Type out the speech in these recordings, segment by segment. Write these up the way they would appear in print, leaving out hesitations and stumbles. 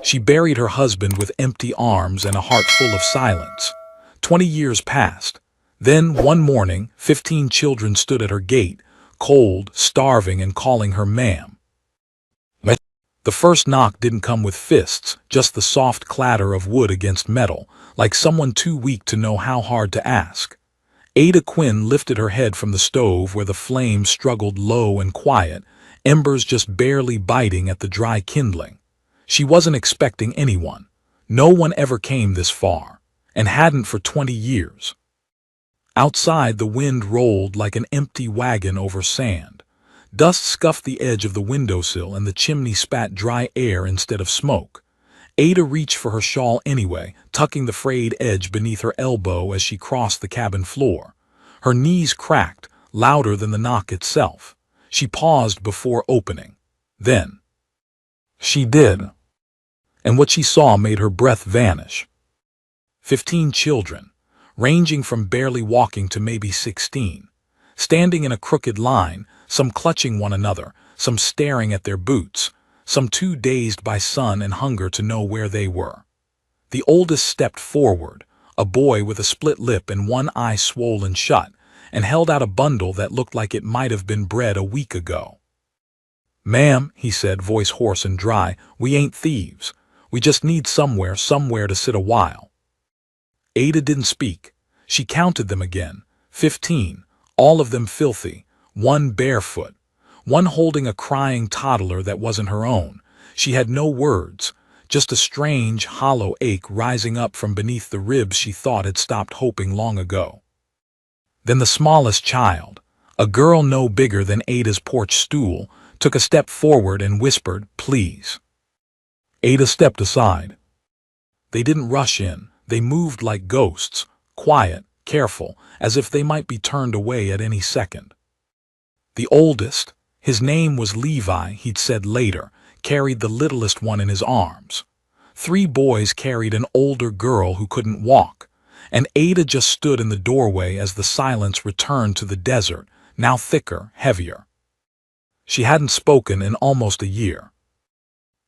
She buried her husband with empty arms and a heart full of silence. 20 years passed. Then, one morning, 15 children stood at her gate, cold, starving, and calling her ma'am. The first knock didn't come with fists, just the soft clatter of wood against metal, like someone too weak to know how hard to ask. Ada Quinn lifted her head from the stove where the flame struggled low and quiet, embers just barely biting at the dry kindling. She wasn't expecting anyone. No one ever came this far, and hadn't for 20 years. Outside, the wind rolled like an empty wagon over sand. Dust scuffed the edge of the windowsill and the chimney spat dry air instead of smoke. Ada reached for her shawl anyway, tucking the frayed edge beneath her elbow as she crossed the cabin floor. Her knees cracked, louder than the knock itself. She paused before opening. Then she did. And what she saw made her breath vanish. 15 children, ranging from barely walking to maybe 16, standing in a crooked line, some clutching one another, some staring at their boots, some too dazed by sun and hunger to know where they were. The oldest stepped forward, a boy with a split lip and one eye swollen shut, and held out a bundle that looked like it might have been bread a week ago. "Ma'am," he said, voice hoarse and dry, "we ain't thieves. We just need somewhere to sit a while." Ada didn't speak. She counted them again. 15, all of them filthy, one barefoot, one holding a crying toddler that wasn't her own. She had no words, just a strange, hollow ache rising up from beneath the ribs she thought had stopped hoping long ago. Then the smallest child, a girl no bigger than Ada's porch stool, took a step forward and whispered, "Please." Ada stepped aside. They didn't rush in. They moved like ghosts, quiet, careful, as if they might be turned away at any second. The oldest, his name was Levi, he'd said later, carried the littlest one in his arms. 3 boys carried an older girl who couldn't walk, and Ada just stood in the doorway as the silence returned to the desert, now thicker, heavier. She hadn't spoken in almost a year.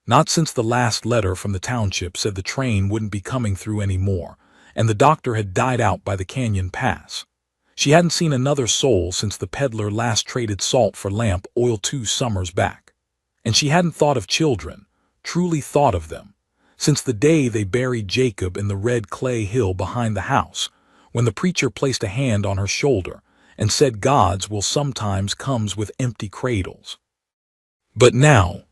Not since the last letter from the township said the train wouldn't be coming through anymore, and the doctor had died out by the canyon pass. She hadn't seen another soul since the peddler last traded salt for lamp oil 2 summers back. And she hadn't thought of children, truly thought of them, since the day they buried Jacob in the red clay hill behind the house, when the preacher placed a hand on her shoulder and said God's will sometimes comes with empty cradles. But now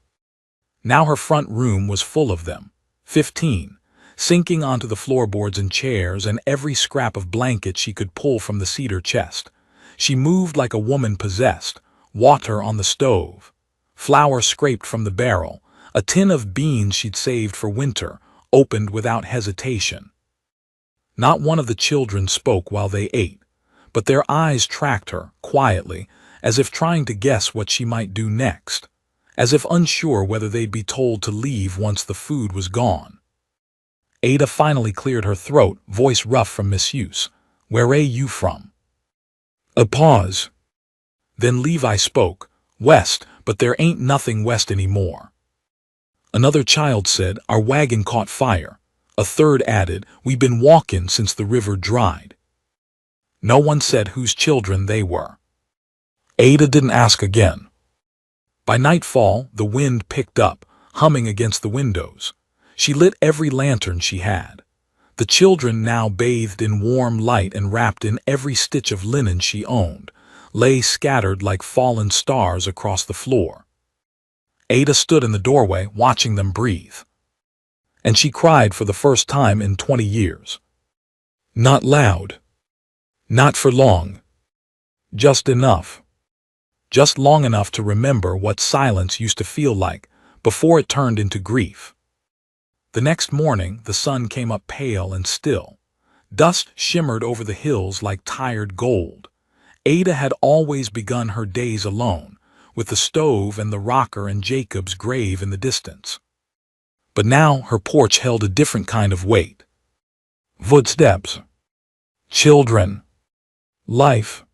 her front room was full of them, 15, sinking onto the floorboards and chairs and every scrap of blanket she could pull from the cedar chest. She moved like a woman possessed, water on the stove, flour scraped from the barrel, a tin of beans she'd saved for winter, opened without hesitation. Not one of the children spoke while they ate, but their eyes tracked her, quietly, as if trying to guess what she might do next, as if unsure whether they'd be told to leave once the food was gone. Ada finally cleared her throat, voice rough from misuse. "Where you from?" A pause. Then Levi spoke. "West, but there ain't nothing west anymore." Another child said, "Our wagon caught fire." A third added, "We been walking since the river dried." No one said whose children they were. Ada didn't ask again. By nightfall, the wind picked up, humming against the windows. She lit every lantern she had. The children, now bathed in warm light and wrapped in every stitch of linen she owned, lay scattered like fallen stars across the floor. Ada stood in the doorway, watching them breathe. And she cried for the first time in 20 years. Not loud. Not for long. Just enough. Just long enough to remember what silence used to feel like before it turned into grief. The next morning, the sun came up pale and still. Dust shimmered over the hills like tired gold. Ada had always begun her days alone, with the stove and the rocker and Jacob's grave in the distance. But now her porch held a different kind of weight. Footsteps. Children. Life.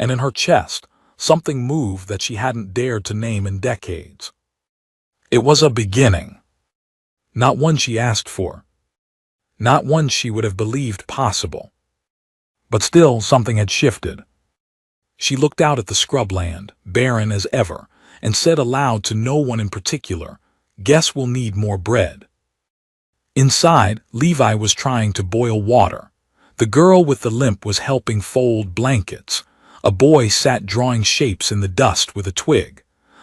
And in her chest, something moved that she hadn't dared to name in decades. It was a beginning. Not one she asked for. Not one she would have believed possible. But still, something had shifted. She looked out at the scrubland, barren as ever, and said aloud to no one in particular, "Guess we'll need more bread." Inside, Levi was trying to boil water. The girl with the limp was helping fold blankets. A boy sat drawing shapes in the dust with a twig.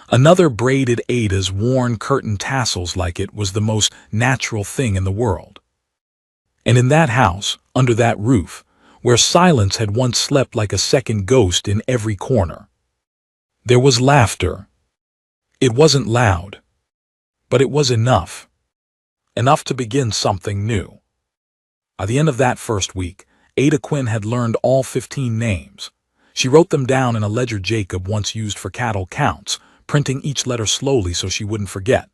Another braided Ada's worn curtain tassels like it was the most natural thing in the world. And in that house, under that roof, where silence had once slept like a second ghost in every corner, there was laughter. It wasn't loud, but it was enough. Enough to begin something new. By the end of that first week, Ada Quinn had learned all 15 names. She wrote them down in a ledger Jacob once used for cattle counts, printing each letter slowly so she wouldn't forget.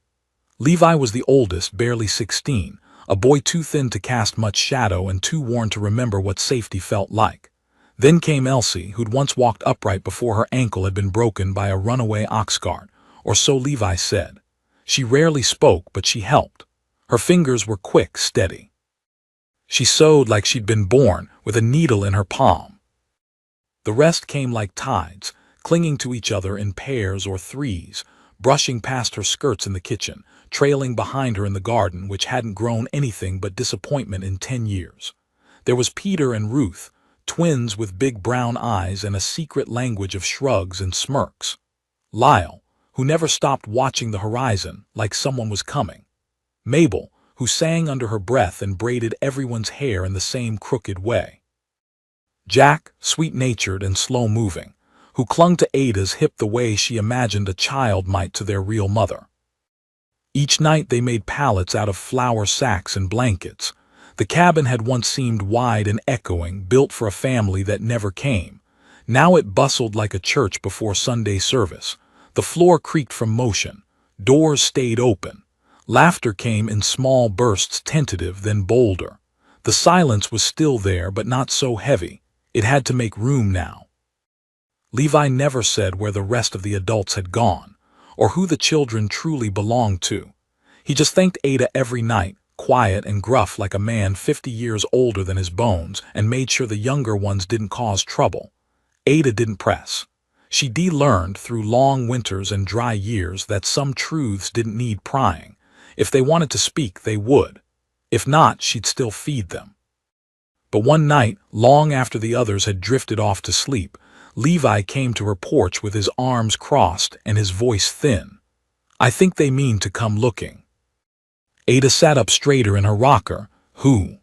Levi was the oldest, barely 16, a boy too thin to cast much shadow and too worn to remember what safety felt like. Then came Elsie, who'd once walked upright before her ankle had been broken by a runaway ox cart, or so Levi said. She rarely spoke, but she helped. Her fingers were quick, steady. She sewed like she'd been born, with a needle in her palm. The rest came like tides, clinging to each other in pairs or threes, brushing past her skirts in the kitchen, trailing behind her in the garden, which hadn't grown anything but disappointment in 10 years. There was Peter and Ruth, twins with big brown eyes and a secret language of shrugs and smirks. Lyle, who never stopped watching the horizon like someone was coming. Mabel, who sang under her breath and braided everyone's hair in the same crooked way. Jack, sweet-natured and slow-moving, who clung to Ada's hip the way she imagined a child might to their real mother. Each night they made pallets out of flour sacks and blankets. The cabin had once seemed wide and echoing, built for a family that never came. Now it bustled like a church before Sunday service. The floor creaked from motion. Doors stayed open. Laughter came in small bursts, tentative, then bolder. The silence was still there, but not so heavy. It had to make room now. Levi never said where the rest of the adults had gone, or who the children truly belonged to. He just thanked Ada every night, quiet and gruff like a man 50 years older than his bones, and made sure the younger ones didn't cause trouble. Ada didn't press. She de-learned through long winters and dry years that some truths didn't need prying. If they wanted to speak, they would. If not, she'd still feed them. But one night, long after the others had drifted off to sleep, Levi came to her porch with his arms crossed and his voice thin. "I think they mean to come looking." Ada sat up straighter in her rocker. "Who?"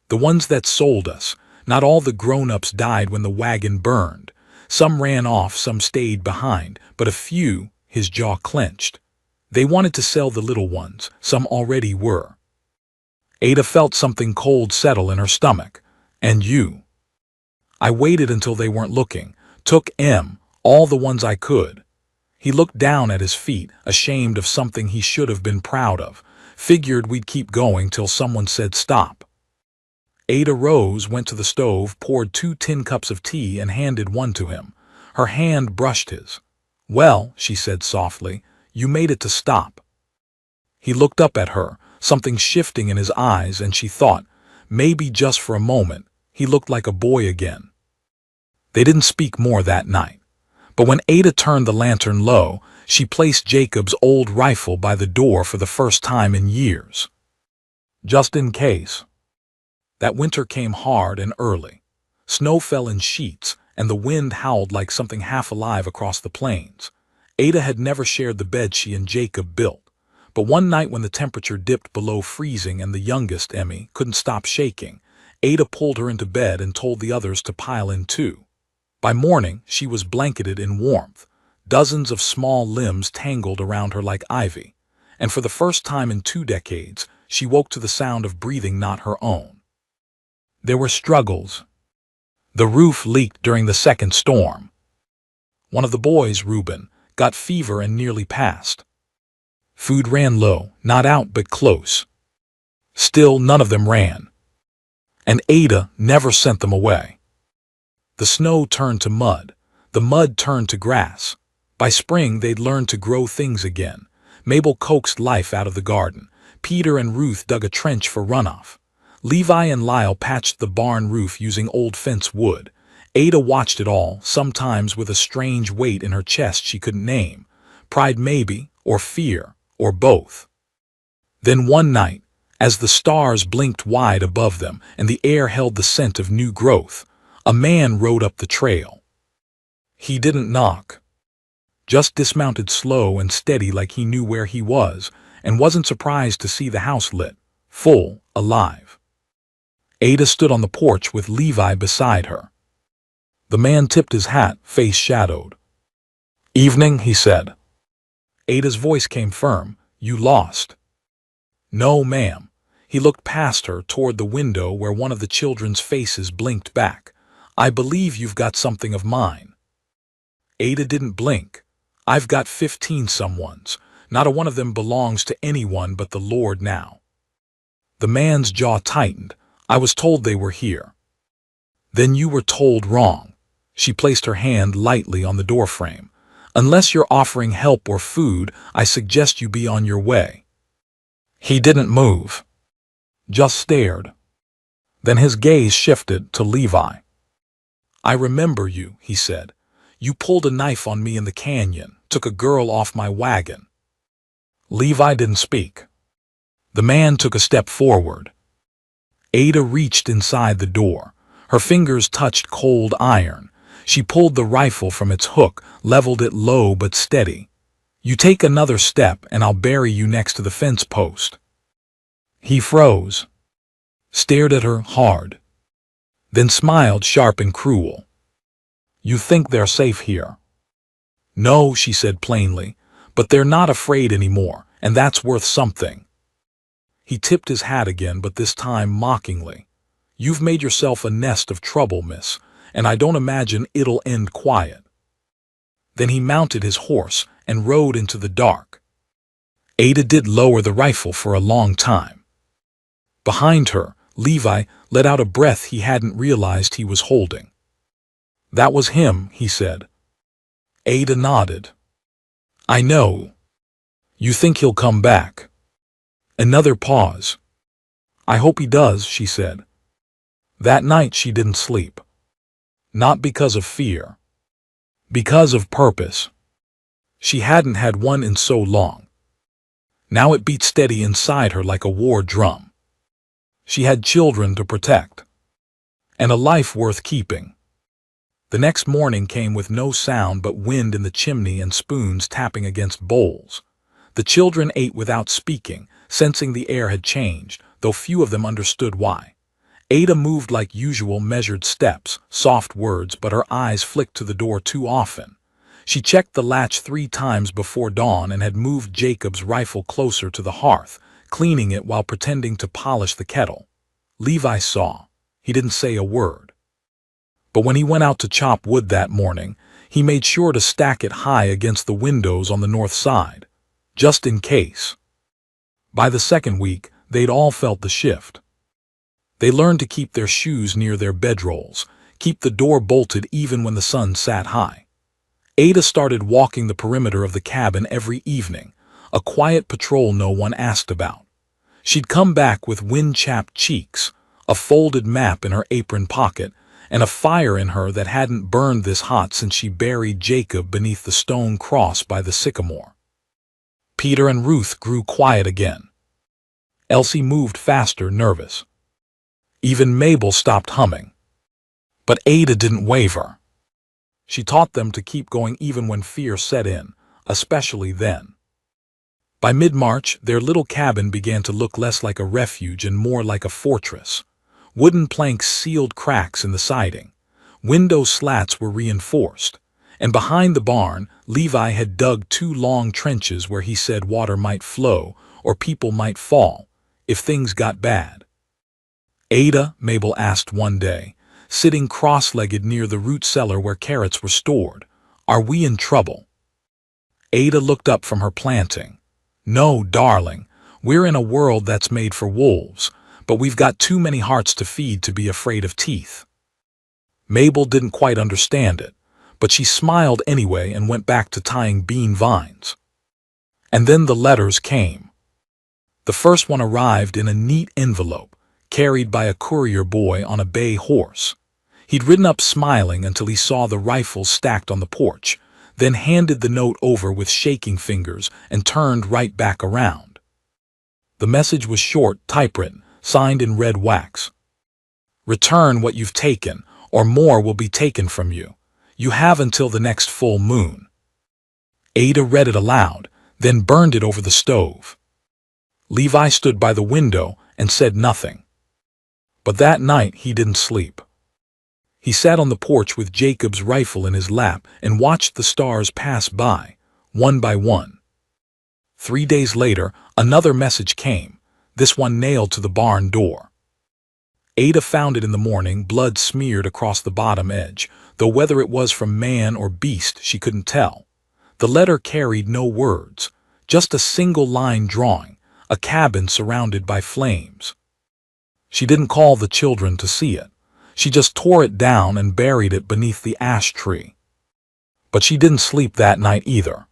"The ones that sold us. Not all the grown-ups died when the wagon burned. Some ran off, some stayed behind, but a few," his jaw clenched. "They wanted to sell the little ones. Some already were." Ada felt something cold settle in her stomach. "And you?" "I waited until they weren't looking. Took all the ones I could." He looked down at his feet, ashamed of something he should have been proud of. "Figured we'd keep going till someone said stop." Ada rose, went to the stove, poured 2 tin cups of tea, and handed one to him. Her hand brushed his. "Well," she said softly, "you made it to stop." He looked up at her, something shifting in his eyes, and she thought, maybe just for a moment, he looked like a boy again. They didn't speak more that night. But when Ada turned the lantern low, she placed Jacob's old rifle by the door for the first time in years. Just in case. That winter came hard and early. Snow fell in sheets, and the wind howled like something half alive across the plains. Ada had never shared the bed she and Jacob built. But one night when the temperature dipped below freezing and the youngest, Emmy, couldn't stop shaking, Ada pulled her into bed and told the others to pile in too. By morning, she was blanketed in warmth. Dozens of small limbs tangled around her like ivy. And for the first time in 2 decades, she woke to the sound of breathing not her own. There were struggles. The roof leaked during the second storm. One of the boys, Reuben, got fever and nearly passed. Food ran low, not out but close. Still, none of them ran. And Ada never sent them away. The snow turned to mud. The mud turned to grass. By spring, they'd learned to grow things again. Mabel coaxed life out of the garden. Peter and Ruth dug a trench for runoff. Levi and Lyle patched the barn roof using old fence wood. Ada watched it all, sometimes with a strange weight in her chest she couldn't name. Pride maybe, or fear, or both. Then one night, as the stars blinked wide above them and the air held the scent of new growth, a man rode up the trail. He didn't knock. Just dismounted slow and steady like he knew where he was, and wasn't surprised to see the house lit, full, alive. Ada stood on the porch with Levi beside her. The man tipped his hat, face shadowed. "Evening," he said. Ada's voice came firm. "You lost." "No, ma'am." He looked past her toward the window where one of the children's faces blinked back. "I believe you've got something of mine." Ada didn't blink. "I've got 15 someones. Not a one of them belongs to anyone but the Lord now." The man's jaw tightened. "I was told they were here." "Then you were told wrong." She placed her hand lightly on the doorframe. "Unless you're offering help or food, I suggest you be on your way." He didn't move. Just stared. Then his gaze shifted to Levi. "I remember you," he said. "You pulled a knife on me in the canyon, took a girl off my wagon." Levi didn't speak. The man took a step forward. Ada reached inside the door. Her fingers touched cold iron. She pulled the rifle from its hook, leveled it low but steady. "You take another step and I'll bury you next to the fence post." He froze, stared at her hard, then smiled sharp and cruel. "You think they're safe here?" "No," she said plainly, "but they're not afraid anymore, and that's worth something." He tipped his hat again, but this time mockingly. "You've made yourself a nest of trouble, miss, and I don't imagine it'll end quiet." Then he mounted his horse and rode into the dark. Ada did lower the rifle for a long time. Behind her, Levi let out a breath he hadn't realized he was holding. "That was him," he said. Ada nodded. "I know. You think he'll come back?" Another pause. "I hope he does," she said. That night she didn't sleep. Not because of fear. Because of purpose. She hadn't had one in so long. Now it beat steady inside her like a war drum. She had children to protect. And a life worth keeping. The next morning came with no sound but wind in the chimney and spoons tapping against bowls. The children ate without speaking, sensing the air had changed, though few of them understood why. Ada moved like usual, measured steps, soft words, but her eyes flicked to the door too often. She checked the latch 3 times before dawn and had moved Jacob's rifle closer to the hearth, cleaning it while pretending to polish the kettle. Levi saw. He didn't say a word. But when he went out to chop wood that morning, he made sure to stack it high against the windows on the north side, just in case. By the second week, they'd all felt the shift. They learned to keep their shoes near their bedrolls, keep the door bolted even when the sun sat high. Ada started walking the perimeter of the cabin every evening, a quiet patrol no one asked about. She'd come back with wind-chapped cheeks, a folded map in her apron pocket, and a fire in her that hadn't burned this hot since she buried Jacob beneath the stone cross by the sycamore. Peter and Ruth grew quiet again. Elsie moved faster, nervous. Even Mabel stopped humming. But Ada didn't waver. She taught them to keep going even when fear set in, especially then. By mid-March, their little cabin began to look less like a refuge and more like a fortress. Wooden planks sealed cracks in the siding. Window slats were reinforced. And behind the barn, Levi had dug 2 long trenches where he said water might flow or people might fall if things got bad. "Ada," Mabel asked one day, sitting cross-legged near the root cellar where carrots were stored, "are we in trouble?" Ada looked up from her planting. "No, darling, we're in a world that's made for wolves, but we've got too many hearts to feed to be afraid of teeth." Mabel didn't quite understand it, but she smiled anyway and went back to tying bean vines. And then the letters came. The first one arrived in a neat envelope, carried by a courier boy on a bay horse. He'd ridden up smiling until he saw the rifles stacked on the porch, then handed the note over with shaking fingers and turned right back around. The message was short, typewritten, signed in red wax. "Return what you've taken, or more will be taken from you. You have until the next full moon." Ada read it aloud, then burned it over the stove. Levi stood by the window and said nothing. But that night he didn't sleep. He sat on the porch with Jacob's rifle in his lap and watched the stars pass by, one by one. 3 days later, another message came, this one nailed to the barn door. Ada found it in the morning, blood smeared across the bottom edge, though whether it was from man or beast she couldn't tell. The letter carried no words, just a single line drawing, a cabin surrounded by flames. She didn't call the children to see it. She just tore it down and buried it beneath the ash tree. But she didn't sleep that night either.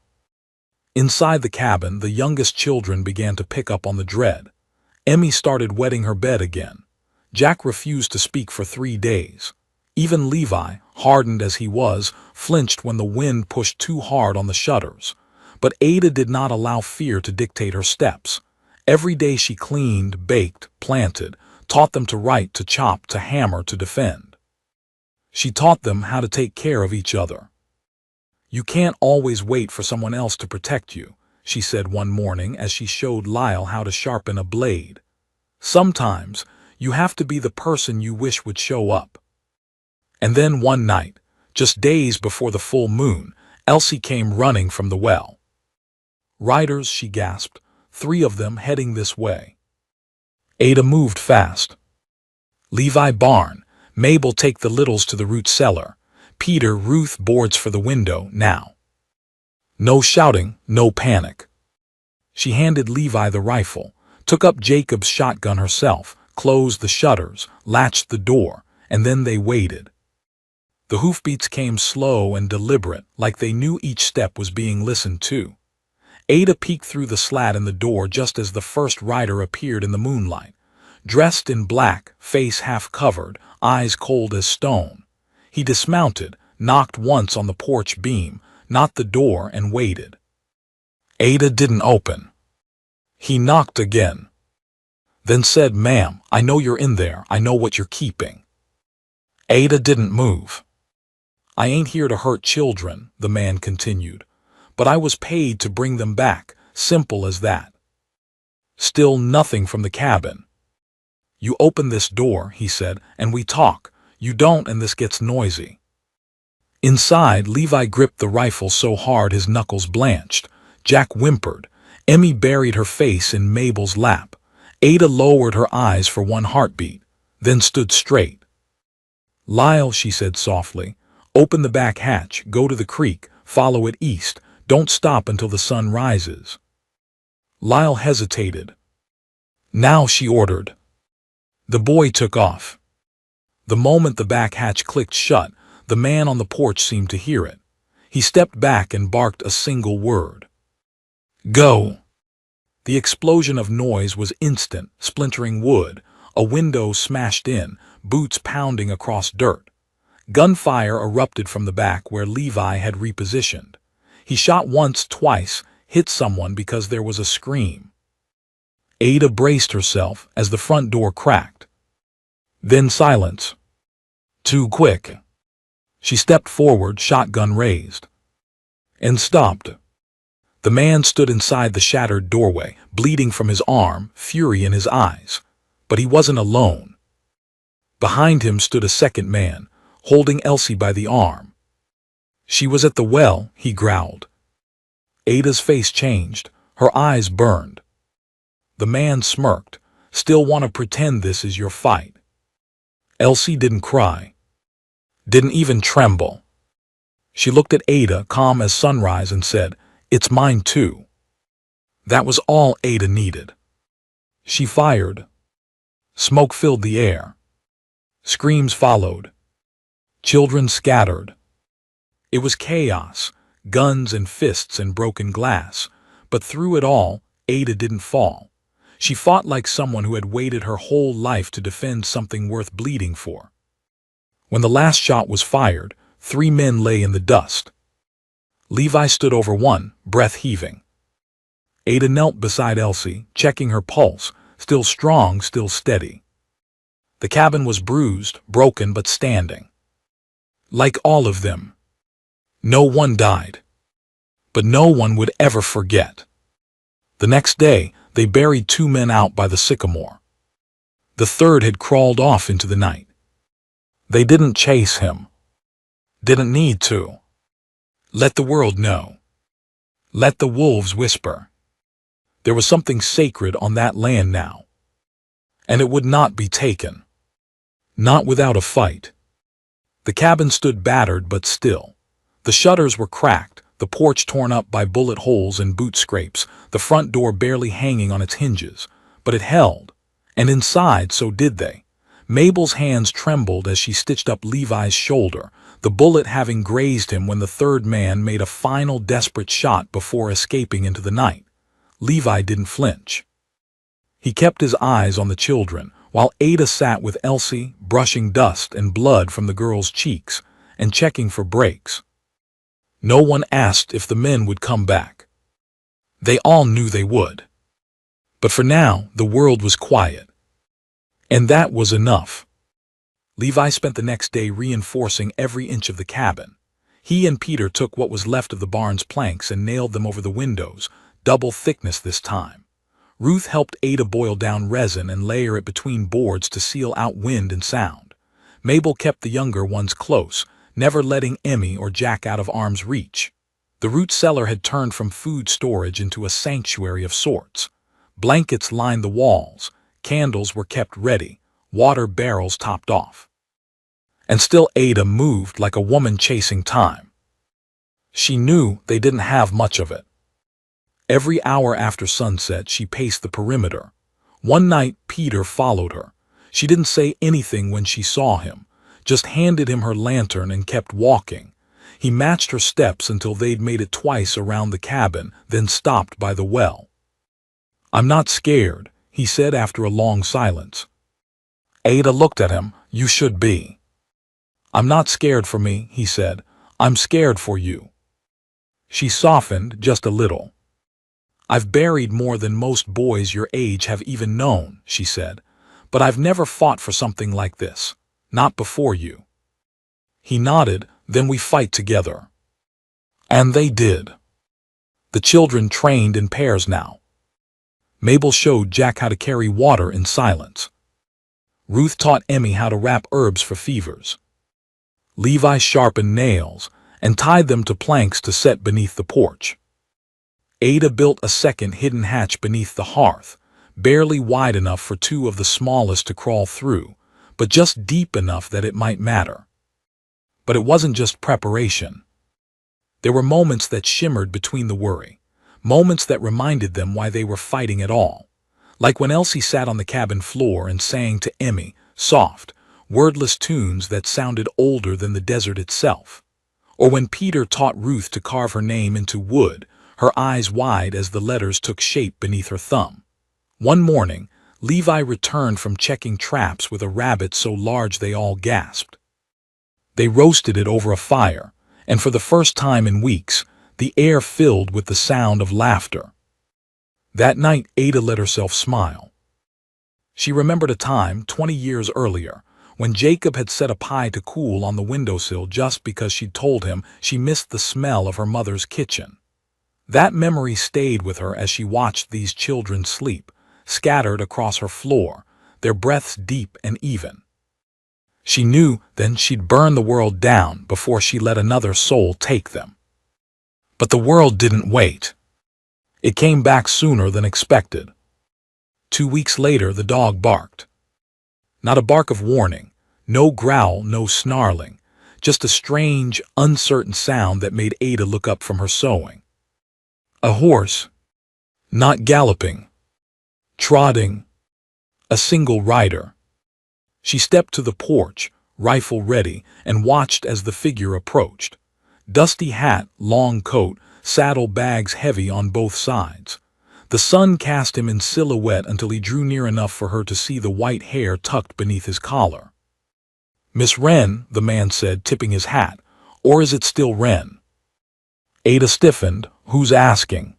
Inside the cabin, the youngest children began to pick up on the dread. Emmy started wetting her bed again. Jack refused to speak for 3 days. Even Levi, hardened as he was, flinched when the wind pushed too hard on the shutters. But Ada did not allow fear to dictate her steps. Every day she cleaned, baked, planted, taught them to write, to chop, to hammer, to defend. She taught them how to take care of each other. "You can't always wait for someone else to protect you," she said one morning as she showed Lyle how to sharpen a blade. "Sometimes you have to be the person you wish would show up." And then one night, just days before the full moon, Elsie came running from the well. "Riders," she gasped, "3 of them heading this way." Ada moved fast. "Levi barn, Mabel take the littles to the root cellar. Peter, Ruth boards for the window now." No shouting, no panic. She handed Levi the rifle, took up Jacob's shotgun herself, closed the shutters, latched the door, and then they waited. The hoofbeats came slow and deliberate, like they knew each step was being listened to. Ada peeked through the slat in the door just as the first rider appeared in the moonlight, dressed in black, face half covered, eyes cold as stone. He dismounted, knocked once on the porch beam, not the door, and waited. Ada didn't open. He knocked again, then said, "Ma'am, I know you're in there. I know what you're keeping." Ada didn't move. "I ain't here to hurt children," the man continued, "but I was paid to bring them back, simple as that." Still nothing from the cabin. "You open this door," he said, "and we talk. You don't, and this gets noisy." Inside, Levi gripped the rifle so hard his knuckles blanched. Jack whimpered. Emmy buried her face in Mabel's lap. Ada lowered her eyes for one heartbeat, then stood straight. "Lyle," she said softly, "open the back hatch, go to the creek, follow it east. Don't stop until the sun rises." Lyle hesitated. "Now," she ordered. The boy took off. The moment the back hatch clicked shut, the man on the porch seemed to hear it. He stepped back and barked a single word. "Go!" The explosion of noise was instant, splintering wood, a window smashed in, boots pounding across dirt. Gunfire erupted from the back where Levi had repositioned. He shot once, twice, hit someone because there was a scream. Ada braced herself as the front door cracked. Then silence. Too quick. She stepped forward, shotgun raised. And stopped. The man stood inside the shattered doorway, bleeding from his arm, fury in his eyes. But he wasn't alone. Behind him stood a second man, holding Elsie by the arm. "She was at the well," he growled. Ada's face changed. Her eyes burned. The man smirked. "Still want to pretend this is your fight?" Elsie didn't cry. Didn't even tremble. She looked at Ada, calm as sunrise, and said, "It's mine too." That was all Ada needed. She fired. Smoke filled the air. Screams followed. Children scattered. It was chaos, guns and fists and broken glass. But through it all, Ada didn't fall. She fought like someone who had waited her whole life to defend something worth bleeding for. When the last shot was fired, 3 men lay in the dust. Levi stood over one, breath heaving. Ada knelt beside Elsie, checking her pulse, still strong, still steady. The cabin was bruised, broken, but standing. Like all of them. No one died. But no one would ever forget. The next day, they buried 2 men out by the sycamore. The third had crawled off into the night. They didn't chase him. Didn't need to. Let the world know. Let the wolves whisper. There was something sacred on that land now. And it would not be taken. Not without a fight. The cabin stood battered but still. The shutters were cracked, the porch torn up by bullet holes and boot scrapes, the front door barely hanging on its hinges. But it held. And inside, so did they. Mabel's hands trembled as she stitched up Levi's shoulder, the bullet having grazed him when the third man made a final desperate shot before escaping into the night. Levi didn't flinch. He kept his eyes on the children, while Ada sat with Elsie, brushing dust and blood from the girl's cheeks and checking for breaks. No one asked if the men would come back. They all knew they would. But for now, the world was quiet. And that was enough. Levi spent the next day reinforcing every inch of the cabin. He and Peter took what was left of the barn's planks and nailed them over the windows, double thickness this time. Ruth helped Ada boil down resin and layer it between boards to seal out wind and sound. Mabel kept the younger ones close, never letting Emmy or Jack out of arm's reach. The root cellar had turned from food storage into a sanctuary of sorts. Blankets lined the walls, candles were kept ready, water barrels topped off. And still Ada moved like a woman chasing time. She knew they didn't have much of it. Every hour after sunset, she paced the perimeter. One night, Peter followed her. She didn't say anything when she saw him, just handed him her lantern and kept walking. He matched her steps until they'd made it twice around the cabin, then stopped by the well. "I'm not scared," he said after a long silence. Ada looked at him. "You should be." "I'm not scared for me," he said. "I'm scared for you." She softened just a little. "I've buried more than most boys your age have even known," she said, "but I've never fought for something like this. Not before you." He nodded. "Then we fight together." And they did. The children trained in pairs now. Mabel showed Jack how to carry water in silence. Ruth taught Emmy how to wrap herbs for fevers. Levi sharpened nails and tied them to planks to set beneath the porch. Ada built a second hidden hatch beneath the hearth, barely wide enough for 2 of the smallest to crawl through, but just deep enough that it might matter. But it wasn't just preparation. There were moments that shimmered between the worry, moments that reminded them why they were fighting at all. Like when Elsie sat on the cabin floor and sang to Emmy, soft, wordless tunes that sounded older than the desert itself. Or when Peter taught Ruth to carve her name into wood, her eyes wide as the letters took shape beneath her thumb. One morning, Levi returned from checking traps with a rabbit so large they all gasped. They roasted it over a fire, and for the first time in weeks, the air filled with the sound of laughter. That night, Ada let herself smile. She remembered a time 20 years earlier when Jacob had set a pie to cool on the windowsill just because she'd told him she missed the smell of her mother's kitchen. That memory stayed with her as she watched these children sleep, scattered across her floor, their breaths deep and even. She knew then she'd burn the world down before she let another soul take them. But the world didn't wait. It came back sooner than expected. 2 weeks later, the dog barked. Not a bark of warning, no growl, no snarling, just a strange, uncertain sound that made Ada look up from her sewing. A horse, not galloping, trotting, a single rider. She stepped to the porch, rifle ready, and watched as the figure approached. Dusty hat, long coat, saddle bags heavy on both sides. The sun cast him in silhouette until he drew near enough for her to see the white hair tucked beneath his collar. "Miss Wren," the man said, tipping his hat. "Or is it still Wren?" Ada stiffened. "Who's asking?"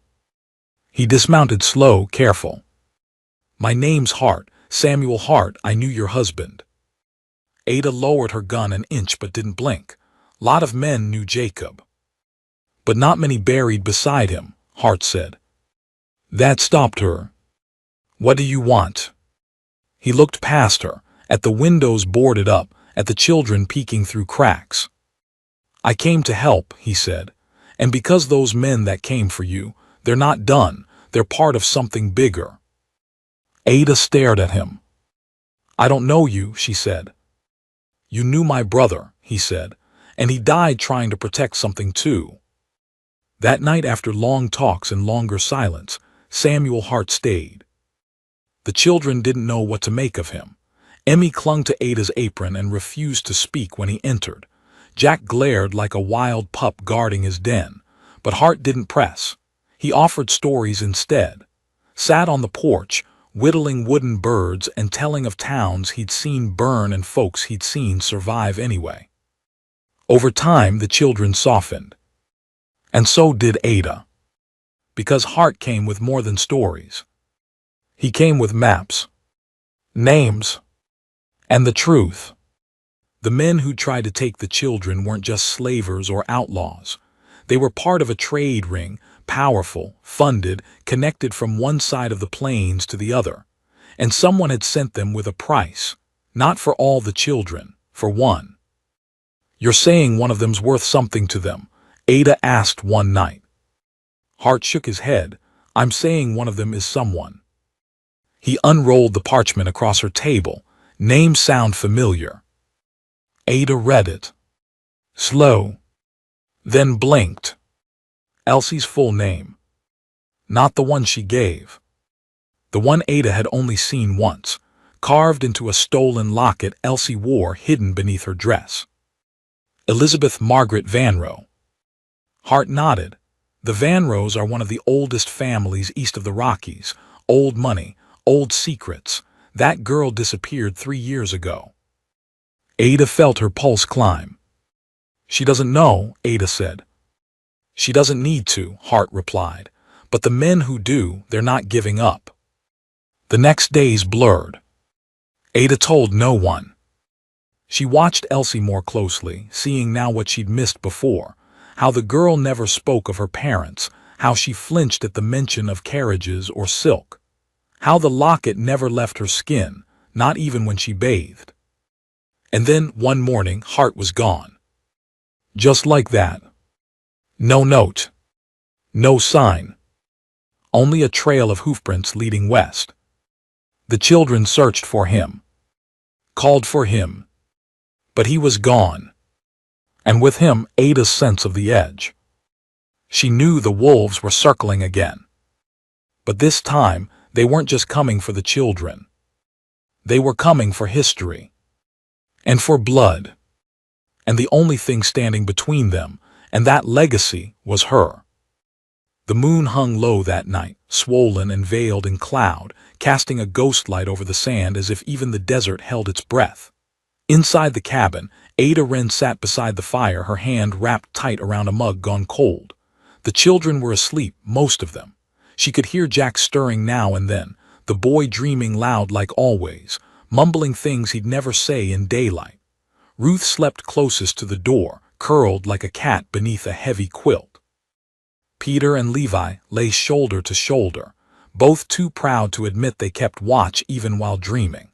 He dismounted slow, careful. "My name's Hart, Samuel Hart. I knew your husband." Ada lowered her gun an inch but didn't blink. "Lot of men knew Jacob." "But not many buried beside him," Hart said. That stopped her. "What do you want?" He looked past her, at the windows boarded up, at the children peeking through cracks. "I came to help," he said. "And because those men that came for you, they're not done. They're part of something bigger." Ada stared at him. "I don't know you," she said. "You knew my brother," he said, "and he died trying to protect something too." That night, after long talks and longer silence, Samuel Hart stayed. The children didn't know what to make of him. Emmy clung to Ada's apron and refused to speak when he entered. Jack glared like a wild pup guarding his den, but Hart didn't press. He offered stories instead. Sat on the porch, whittling wooden birds and telling of towns he'd seen burn and folks he'd seen survive anyway. Over time, the children softened. And so did Ada. Because Hart came with more than stories. He came with maps, names, and the truth. The men who tried to take the children weren't just slavers or outlaws. They were part of a trade ring, powerful, funded, connected from one side of the plains to the other. And someone had sent them with a price, not for all the children, for one. "You're saying one of them's worth something to them?" Ada asked one night. Hart shook his head. "I'm saying one of them is someone." He unrolled the parchment across her table. "Names sound familiar." Ada read it. Slow. Then blinked. Elsie's full name. Not the one she gave. The one Ada had only seen once, carved into a stolen locket Elsie wore hidden beneath her dress. Elizabeth Margaret Vanrow. Hart nodded. The Vanrows are one of the oldest families east of the Rockies. Old money, old secrets. That girl disappeared 3 years ago. Ada felt her pulse climb. "She doesn't know," Ada said. "She doesn't need to," Hart replied. "But the men who do, they're not giving up." The next days blurred. Ada told no one. She watched Elsie more closely, seeing now what she'd missed before. How the girl never spoke of her parents, how she flinched at the mention of carriages or silk. How the locket never left her skin, not even when she bathed. And then, one morning, Hart was gone. Just like that. No note. No sign. Only a trail of hoofprints leading west. The children searched for him. Called for him. But he was gone. And with him, Ada's sense of the edge. She knew the wolves were circling again. But this time, they weren't just coming for the children. They were coming for history. And for blood. And the only thing standing between them, and that legacy, was her. The moon hung low that night, swollen and veiled in cloud, casting a ghost light over the sand as if even the desert held its breath. Inside the cabin, Ada Wren sat beside the fire, her hand wrapped tight around a mug gone cold. The children were asleep, most of them. She could hear Jack stirring now and then, the boy dreaming loud like always, mumbling things he'd never say in daylight. Ruth slept closest to the door, curled like a cat beneath a heavy quilt. Peter and Levi lay shoulder to shoulder, both too proud to admit they kept watch even while dreaming.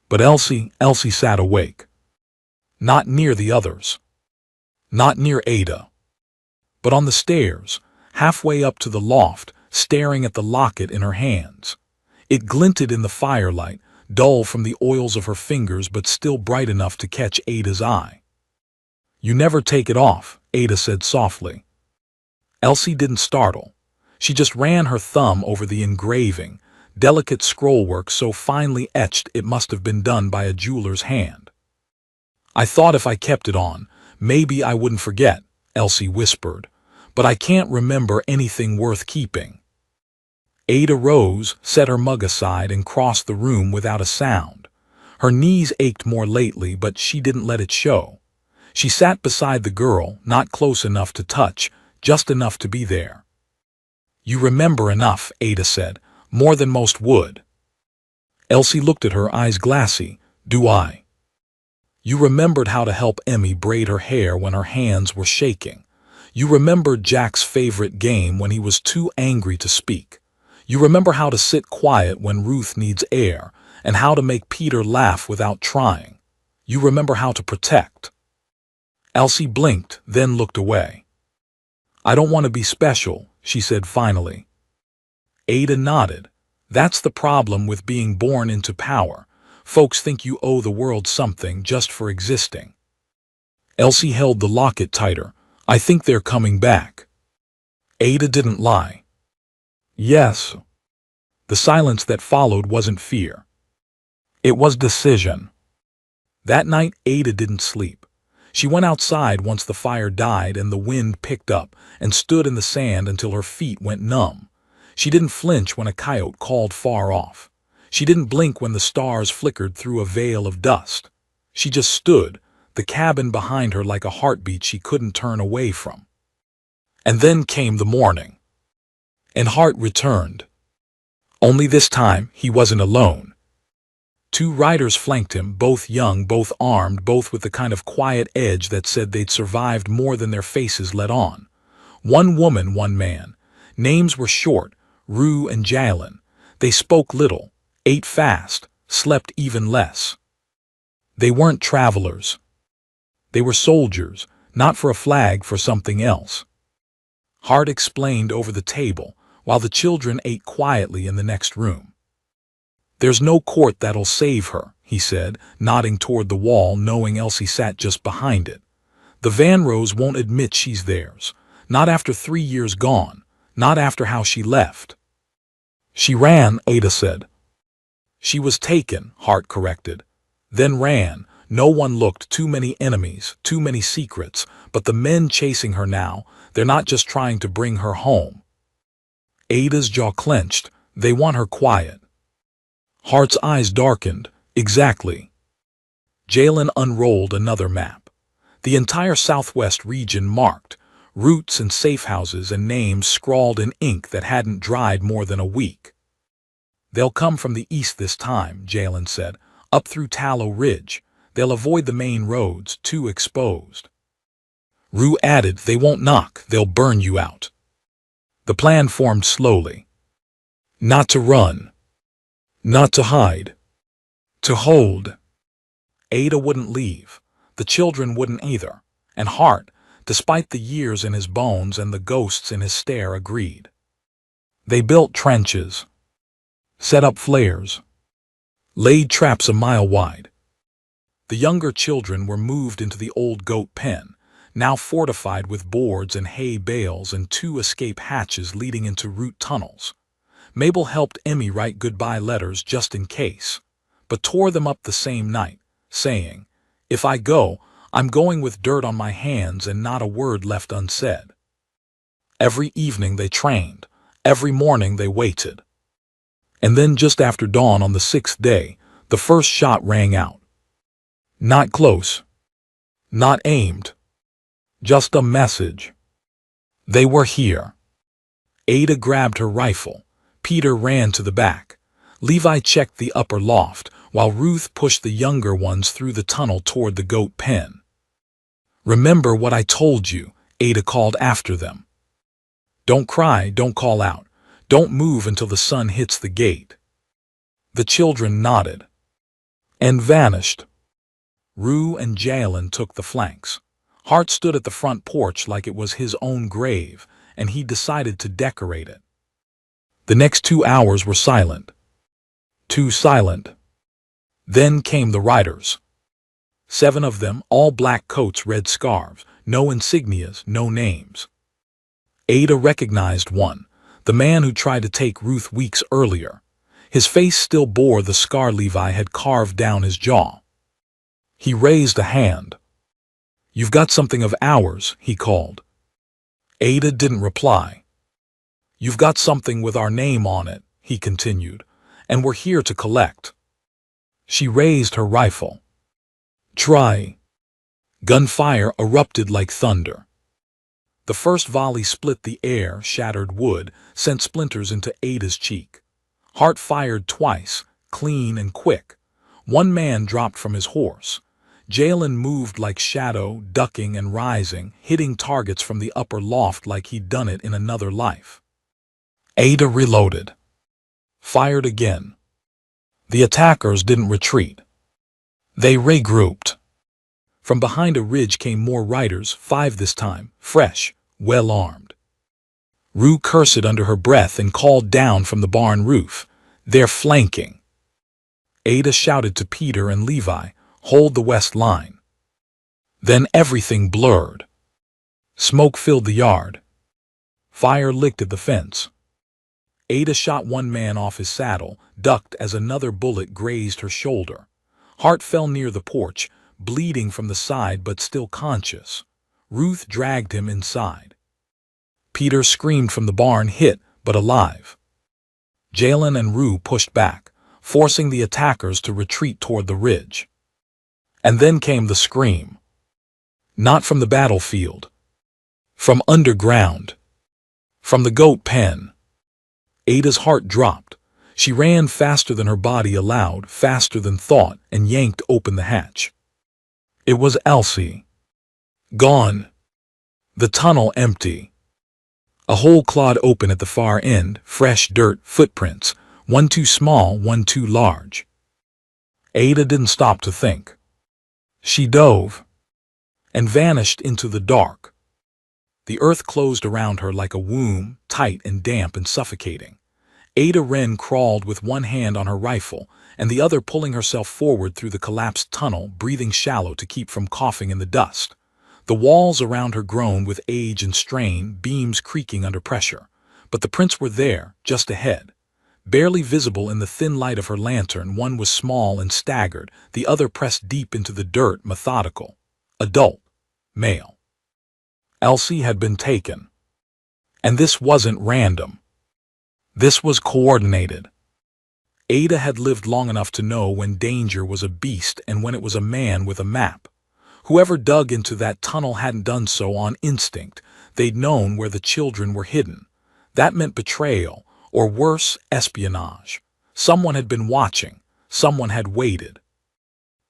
But Elsie sat awake. Not near the others. Not near Ada. But on the stairs, halfway up to the loft, staring at the locket in her hands. It glinted in the firelight, dull from the oils of her fingers but still bright enough to catch Ada's eye. "You never take it off," Ada said softly. Elsie didn't startle. She just ran her thumb over the engraving, delicate scrollwork so finely etched it must have been done by a jeweler's hand. "I thought if I kept it on, maybe I wouldn't forget," Elsie whispered, "but I can't remember anything worth keeping." Ada rose, set her mug aside, and crossed the room without a sound. Her knees ached more lately, but she didn't let it show. She sat beside the girl, not close enough to touch, just enough to be there. "You remember enough," Ada said, "more than most would." Elsie looked at her, eyes glassy. "Do I?" "You remembered how to help Emmy braid her hair when her hands were shaking. You remembered Jack's favorite game when he was too angry to speak. You remember how to sit quiet when Ruth needs air, and how to make Peter laugh without trying. You remember how to protect." Elsie blinked, then looked away. "I don't want to be special," she said finally. Ada nodded. "That's the problem with being born into power. Folks think you owe the world something just for existing." Elsie held the locket tighter. "I think they're coming back." Ada didn't lie. "Yes." The silence that followed wasn't fear. It was decision. That night, Ada didn't sleep. She went outside once the fire died and the wind picked up, and stood in the sand until her feet went numb. She didn't flinch when a coyote called far off. She didn't blink when the stars flickered through a veil of dust. She just stood, the cabin behind her like a heartbeat she couldn't turn away from. And then came the morning. And Hart returned. Only this time, he wasn't alone. 2 riders flanked him, both young, both armed, both with the kind of quiet edge that said they'd survived more than their faces let on. 1 woman, 1 man. Names were short, Rue and Jalen. They spoke little, ate fast, slept even less. They weren't travelers. They were soldiers, not for a flag, for something else. Hart explained over the table, while the children ate quietly in the next room. "There's no court that'll save her," he said, nodding toward the wall, knowing Elsie sat just behind it. "The Vanros won't admit she's theirs. Not after 3 years gone. Not after how she left." "She ran," Ada said. "She was taken," Hart corrected. "Then ran. No one looked. Too many enemies, too many secrets. But the men chasing her now, they're not just trying to bring her home." Ada's jaw clenched. "They want her quiet." Hart's eyes darkened. "Exactly." Jalen unrolled another map. The entire southwest region marked, routes and safe houses and names scrawled in ink that hadn't dried more than a week. "They'll come from the east this time," Jalen said, "up through Tallow Ridge. They'll avoid the main roads, too exposed." Rue added, "They won't knock, they'll burn you out." The plan formed slowly. Not to run. Not to hide. To hold. Ada wouldn't leave. The children wouldn't either. And Hart, despite the years in his bones and the ghosts in his stare, agreed. They built trenches. Set up flares. Laid traps a mile wide. The younger children were moved into the old goat pen, now fortified with boards and hay bales and 2 escape hatches leading into root tunnels. Mabel helped Emmy write goodbye letters just in case, but tore them up the same night, saying, "If I go, I'm going with dirt on my hands and not a word left unsaid." Every evening they trained. Every morning they waited. And then just after dawn on the 6th day, the first shot rang out. Not close. Not aimed. Just a message. They were here. Ada grabbed her rifle. Peter ran to the back. Levi checked the upper loft, while Ruth pushed the younger ones through the tunnel toward the goat pen. "Remember what I told you," Ada called after them. "Don't cry, don't call out. Don't move until the sun hits the gate." The children nodded. And vanished. Rue and Jalen took the flanks. Hart stood at the front porch like it was his own grave, and he decided to decorate it. The next 2 hours were silent. Too silent. Then came the riders. 7 of them, all black coats, red scarves, no insignias, no names. Ada recognized one, the man who tried to take Ruth weeks earlier. His face still bore the scar Levi had carved down his jaw. He raised a hand. "You've got something of ours," he called. Ada didn't reply. "You've got something with our name on it." he continued, "and we're here to collect." She raised her rifle. Try. Gunfire erupted like thunder. The first volley split the air, shattered wood, sent splinters into Ada's cheek. Hart fired twice, clean and quick. One man dropped from his horse. Jalen moved like shadow, ducking and rising, hitting targets from the upper loft like he'd done it in another life. Ada reloaded. Fired again. The attackers didn't retreat. They regrouped. From behind a ridge came more riders, 5 this time, fresh, well-armed. Rue cursed under her breath and called down from the barn roof, "They're flanking." Ada shouted to Peter and Levi, "Hold the west line." Then everything blurred. Smoke filled the yard. Fire licked at the fence. Ada shot one man off his saddle, ducked as another bullet grazed her shoulder. Hart fell near the porch, bleeding from the side but still conscious. Ruth dragged him inside. Peter screamed from the barn, hit but alive. Jalen and Rue pushed back, forcing the attackers to retreat toward the ridge. And then came the scream. Not from the battlefield. From underground. From the goat pen. Ada's heart dropped. She ran faster than her body allowed, faster than thought, and yanked open the hatch. It was Elsie. Gone. The tunnel empty. A hole clawed open at the far end, fresh dirt, footprints, one too small, one too large. Ada didn't stop to think. She dove and vanished into the dark. The earth closed around her like a womb, tight and damp and suffocating. Ada Wren crawled with one hand on her rifle and the other pulling herself forward through the collapsed tunnel, breathing shallow to keep from coughing in the dust. The walls around her groaned with age and strain, beams creaking under pressure. But the prints were there, just ahead. Barely visible in the thin light of her lantern, one was small and staggered, the other pressed deep into the dirt, methodical. Adult. Male. Elsie had been taken. And this wasn't random. This was coordinated. Ada had lived long enough to know when danger was a beast and when it was a man with a map. Whoever dug into that tunnel hadn't done so on instinct. They'd known where the children were hidden. That meant betrayal, or worse, espionage. Someone had been watching. Someone had waited.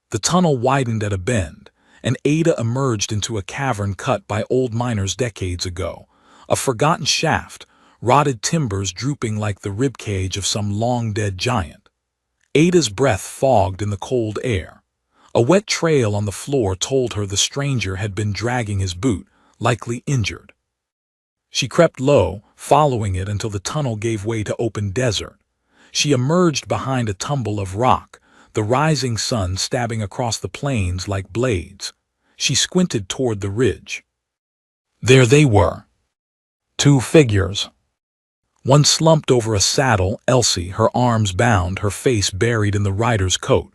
The tunnel widened at a bend, and Ada emerged into a cavern cut by old miners decades ago. A forgotten shaft, rotted timbers drooping like the ribcage of some long-dead giant. Ada's breath fogged in the cold air. A wet trail on the floor told her the stranger had been dragging his boot, likely injured. She crept low, following it until the tunnel gave way to open desert. She emerged behind a tumble of rock, the rising sun stabbing across the plains like blades. She squinted toward the ridge. There they were. 2 figures. One slumped over a saddle, Elsie, her arms bound, her face buried in the rider's coat.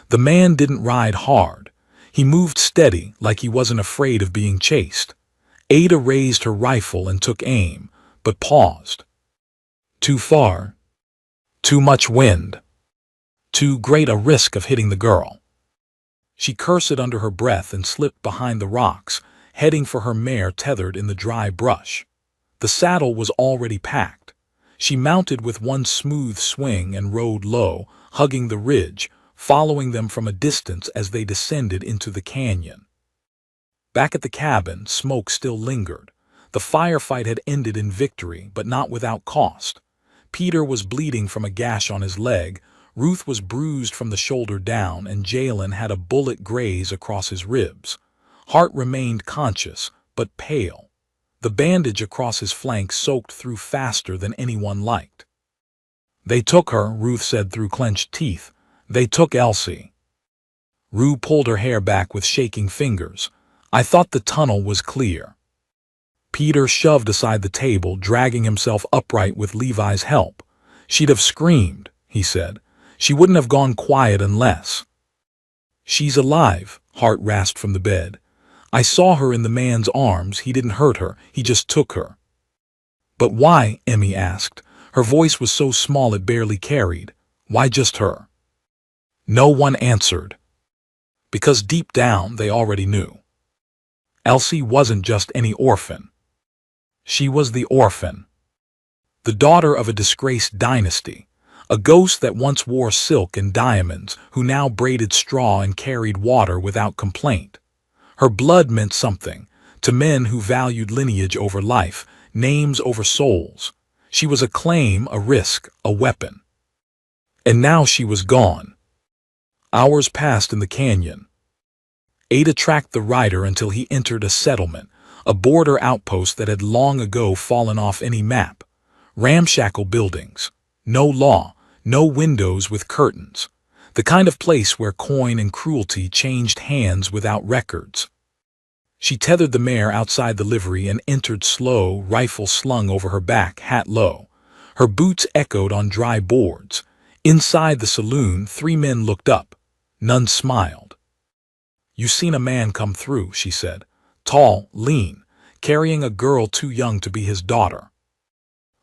The man didn't ride hard. He moved steady, like he wasn't afraid of being chased. Ada raised her rifle and took aim, but paused. Too far. Too much wind. Too great a risk of hitting the girl. She cursed under her breath and slipped behind the rocks, heading for her mare tethered in the dry brush. The saddle was already packed. She mounted with one smooth swing and rode low, hugging the ridge, following them from a distance as they descended into the canyon. Back at the cabin, smoke still lingered. The firefight had ended in victory, but not without cost. Peter was bleeding from a gash on his leg, Ruth was bruised from the shoulder down, and Jalen had a bullet graze across his ribs. Hart remained conscious, but pale. The bandage across his flank soaked through faster than anyone liked. "They took her," Ruth said through clenched teeth. "They took Elsie." Rue pulled her hair back with shaking fingers. "I thought the tunnel was clear." Peter shoved aside the table, dragging himself upright with Levi's help. "She'd have screamed," he said. "She wouldn't have gone quiet unless." "She's alive," Hart rasped from the bed. "I saw her in the man's arms. He didn't hurt her. He just took her." "But why?" Emmy asked. Her voice was so small it barely carried. Why just her? No one answered. Because deep down they already knew. Elsie wasn't just any orphan. She was the orphan. The daughter of a disgraced dynasty. A ghost that once wore silk and diamonds, who now braided straw and carried water without complaint. Her blood meant something, to men who valued lineage over life, names over souls. She was a claim, a risk, a weapon. And now she was gone. Hours passed in the canyon. Ada tracked the rider until he entered a settlement, a border outpost that had long ago fallen off any map. Ramshackle buildings. No law, no windows with curtains. The kind of place where coin and cruelty changed hands without records. She tethered the mare outside the livery and entered slow, rifle slung over her back, hat low. Her boots echoed on dry boards. Inside the saloon, 3 men looked up. None smiled. "You seen a man come through," she said. "Tall, lean, carrying a girl too young to be his daughter."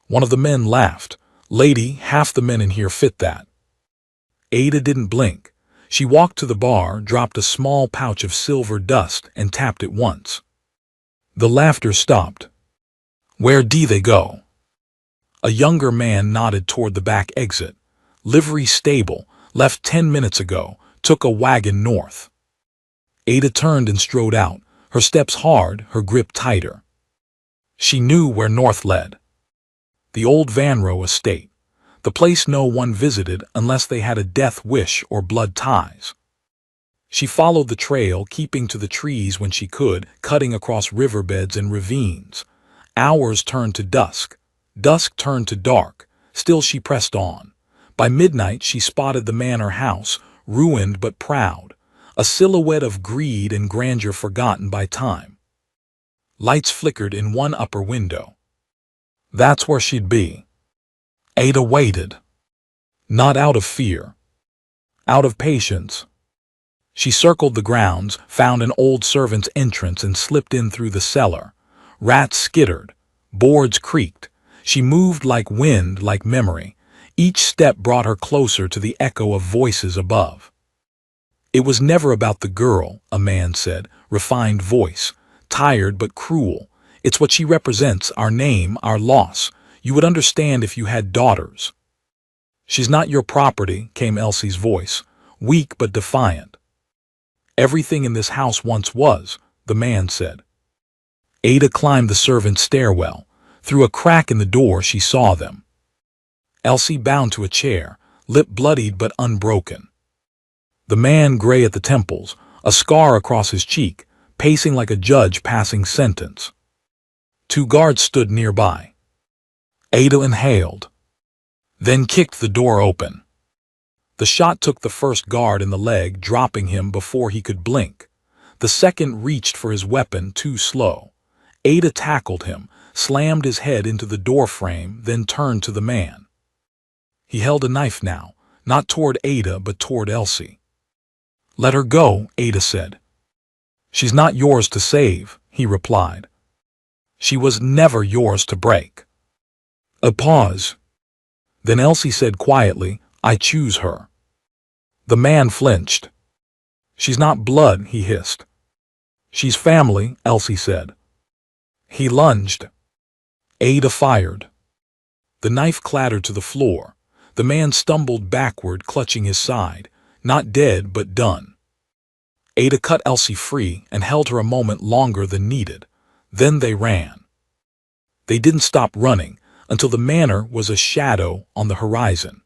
One of the men laughed. "Lady, half the men in here fit that." Ada didn't blink. She walked to the bar, dropped a small pouch of silver dust, and tapped it once. The laughter stopped. "Where do they go?" A younger man nodded toward the back exit. "Livery stable, left 10 minutes ago, took a wagon north." Ada turned and strode out, her steps hard, her grip tighter. She knew where north led. The old Vanrow estate, the place no one visited unless they had a death wish or blood ties. She followed the trail, keeping to the trees when she could, cutting across riverbeds and ravines. Hours turned to dusk. Dusk turned to dark. Still she pressed on. By midnight she spotted the manor house, ruined but proud, a silhouette of greed and grandeur forgotten by time. Lights flickered in one upper window. That's where she'd be. Ada waited. Not out of fear. Out of patience. She circled the grounds, found an old servant's entrance and slipped in through the cellar. Rats skittered. Boards creaked. She moved like wind, like memory. Each step brought her closer to the echo of voices above. "It was never about the girl," a man said, refined voice, tired but cruel. "It's what she represents, our name, our loss. You would understand if you had daughters." "She's not your property," came Elsie's voice, weak but defiant. "Everything in this house once was," the man said. Ada climbed the servant's stairwell. Through a crack in the door she saw them. Elsie bound to a chair, lip bloodied but unbroken. The man gray at the temples, a scar across his cheek, pacing like a judge passing sentence. 2 guards stood nearby. Ada inhaled, then kicked the door open. The shot took the first guard in the leg, dropping him before he could blink. The second reached for his weapon, too slow. Ada tackled him, slammed his head into the doorframe, then turned to the man. He held a knife now, not toward Ada but toward Elsie. "Let her go," Ada said. "She's not yours to save," he replied. "She was never yours to break." A pause. Then Elsie said quietly, "I choose her." The man flinched. "She's not blood," he hissed. "She's family," Elsie said. He lunged. Ada fired. The knife clattered to the floor. The man stumbled backward, clutching his side, not dead but done. Ada cut Elsie free and held her a moment longer than needed. Then they ran. They didn't stop running until the manor was a shadow on the horizon.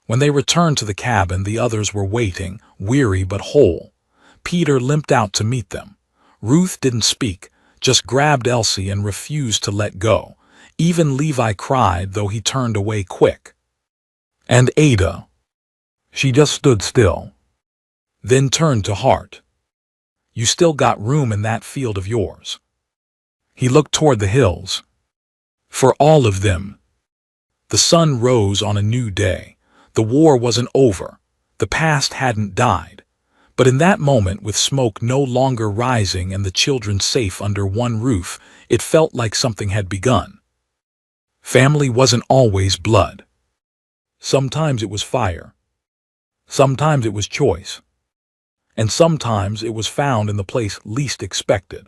When they returned to the cabin, the others were waiting, weary but whole. Peter limped out to meet them. Ruth didn't speak, just grabbed Elsie and refused to let go. Even Levi cried, though he turned away quick. And Ada, she just stood still, then turned to Hart. "You still got room in that field of yours." He looked toward the hills. "For all of them." The sun rose on a new day. The war wasn't over. The past hadn't died. But in that moment, with smoke no longer rising and the children safe under one roof, it felt like something had begun. Family wasn't always blood. Sometimes it was fire. Sometimes it was choice. And sometimes it was found in the place least expected.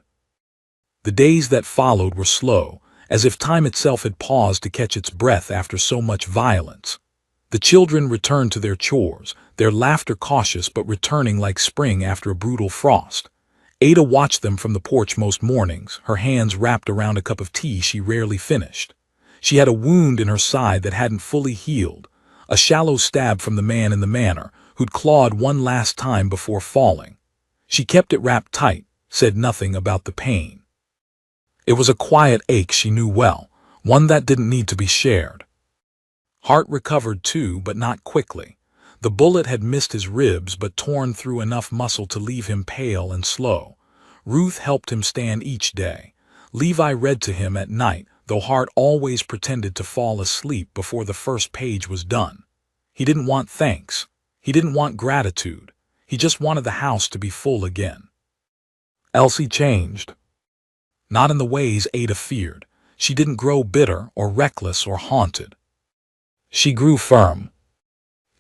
The days that followed were slow, as if time itself had paused to catch its breath after so much violence. The children returned to their chores, their laughter cautious but returning like spring after a brutal frost. Ada watched them from the porch most mornings, her hands wrapped around a cup of tea she rarely finished. She had a wound in her side that hadn't fully healed, a shallow stab from the man in the manor, who'd clawed one last time before falling. She kept it wrapped tight, said nothing about the pain. It was a quiet ache she knew well, one that didn't need to be shared. Hart recovered too, but not quickly. The bullet had missed his ribs but torn through enough muscle to leave him pale and slow. Ruth helped him stand each day. Levi read to him at night, though Hart always pretended to fall asleep before the first page was done. He didn't want thanks. He didn't want gratitude. He just wanted the house to be full again. Elsie changed. Not in the ways Ada feared. She didn't grow bitter or reckless or haunted. She grew firm,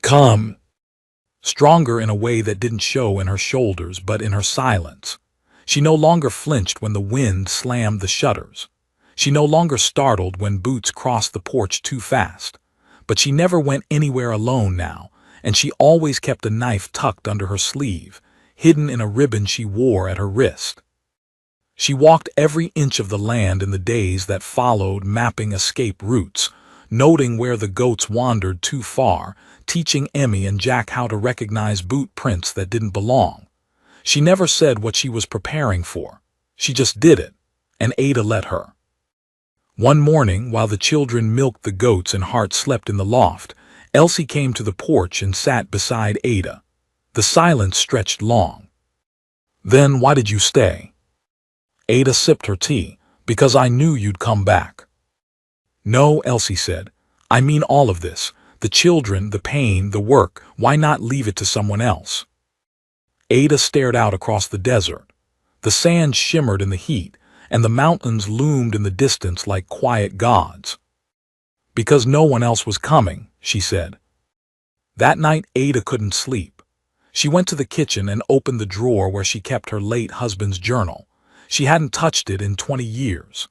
calm, stronger in a way that didn't show in her shoulders but in her silence. She no longer flinched when the wind slammed the shutters. She no longer startled when boots crossed the porch too fast. But she never went anywhere alone now, and she always kept a knife tucked under her sleeve, hidden in a ribbon she wore at her wrist. She walked every inch of the land in the days that followed, mapping escape routes, noting where the goats wandered too far, teaching Emmy and Jack how to recognize boot prints that didn't belong. She never said what she was preparing for. She just did it, and Ada let her. One morning, while the children milked the goats and Hart slept in the loft, Elsie came to the porch and sat beside Ada. The silence stretched long. "Then why did you stay?" Ada sipped her tea. "Because I knew you'd come back." "No," Elsie said. "I mean all of this. The children, the pain, the work. Why not leave it to someone else?" Ada stared out across the desert. The sand shimmered in the heat, and the mountains loomed in the distance like quiet gods. "Because no one else was coming," she said. That night Ada couldn't sleep. She went to the kitchen and opened the drawer where she kept her late husband's journal. She hadn't touched it in 20 years.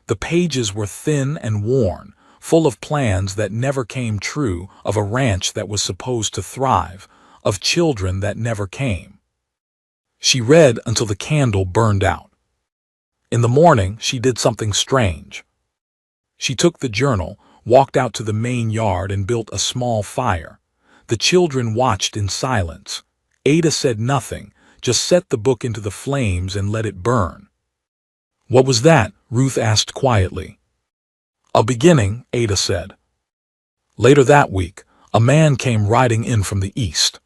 The pages were thin and worn, full of plans that never came true, of a ranch that was supposed to thrive, of children that never came. She read until the candle burned out. In the morning, she did something strange. She took the journal, walked out to the main yard and built a small fire. The children watched in silence. Ada said nothing, just set the book into the flames and let it burn. "What was that?" Ruth asked quietly. "A beginning," Ada said. Later that week, a man came riding in from the east.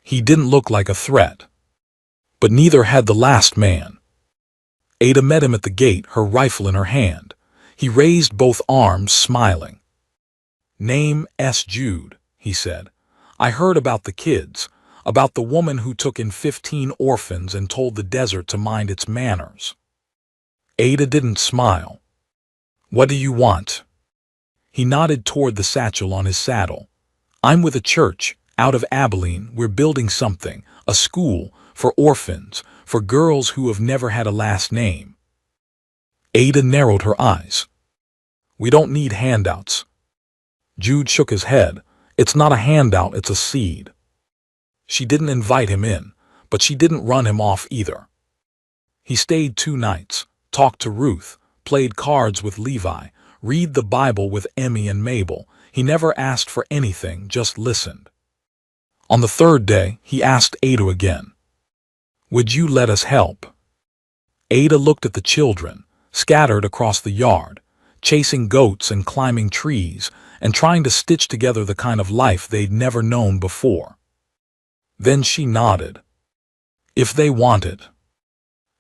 He didn't look like a threat. But neither had the last man. Ada met him at the gate, her rifle in her hand. He raised both arms, smiling. "Name S. Jude," he said. "I heard about the kids, about the woman who took in 15 orphans and told the desert to mind its manners." Ada didn't smile. "What do you want?" He nodded toward the satchel on his saddle. "I'm with a church, out of Abilene. We're building something, a school, for orphans, for girls who have never had a last name." Ada narrowed her eyes. "We don't need handouts." Jude shook his head. "It's not a handout, it's a seed." She didn't invite him in, but she didn't run him off either. He stayed 2 nights, talked to Ruth, played cards with Levi, read the Bible with Emmy and Mabel. He never asked for anything, just listened. On the 3rd day, he asked Ada again. "Would you let us help?" Ada looked at the children, scattered across the yard, chasing goats and climbing trees, and trying to stitch together the kind of life they'd never known before. Then she nodded. If they wanted.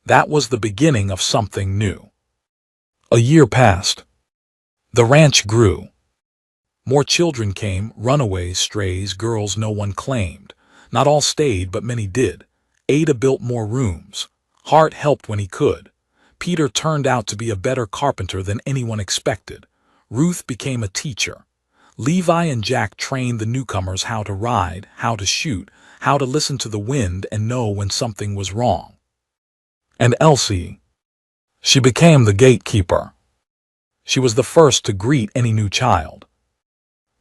That was the beginning of something new. A year passed. The ranch grew. More children came, runaways, strays, girls no one claimed. Not all stayed, but many did. Ada built more rooms. Hart helped when he could. Peter turned out to be a better carpenter than anyone expected. Ruth became a teacher. Levi and Jack trained the newcomers how to ride, how to shoot, how to listen to the wind and know when something was wrong. And Elsie, she became the gatekeeper. She was the first to greet any new child,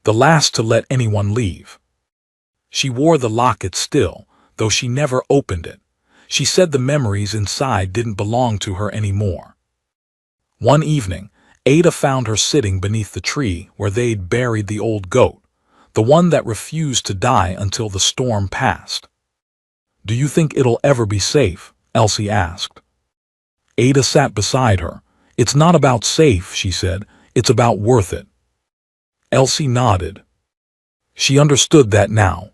the last to let anyone leave. She wore the locket still, though she never opened it. She said the memories inside didn't belong to her anymore. One evening, Ada found her sitting beneath the tree where they'd buried the old goat, the one that refused to die until the storm passed. "Do you think it'll ever be safe?" Elsie asked. Ada sat beside her. "It's not about safe," she said. "It's about worth it." Elsie nodded. She understood that now.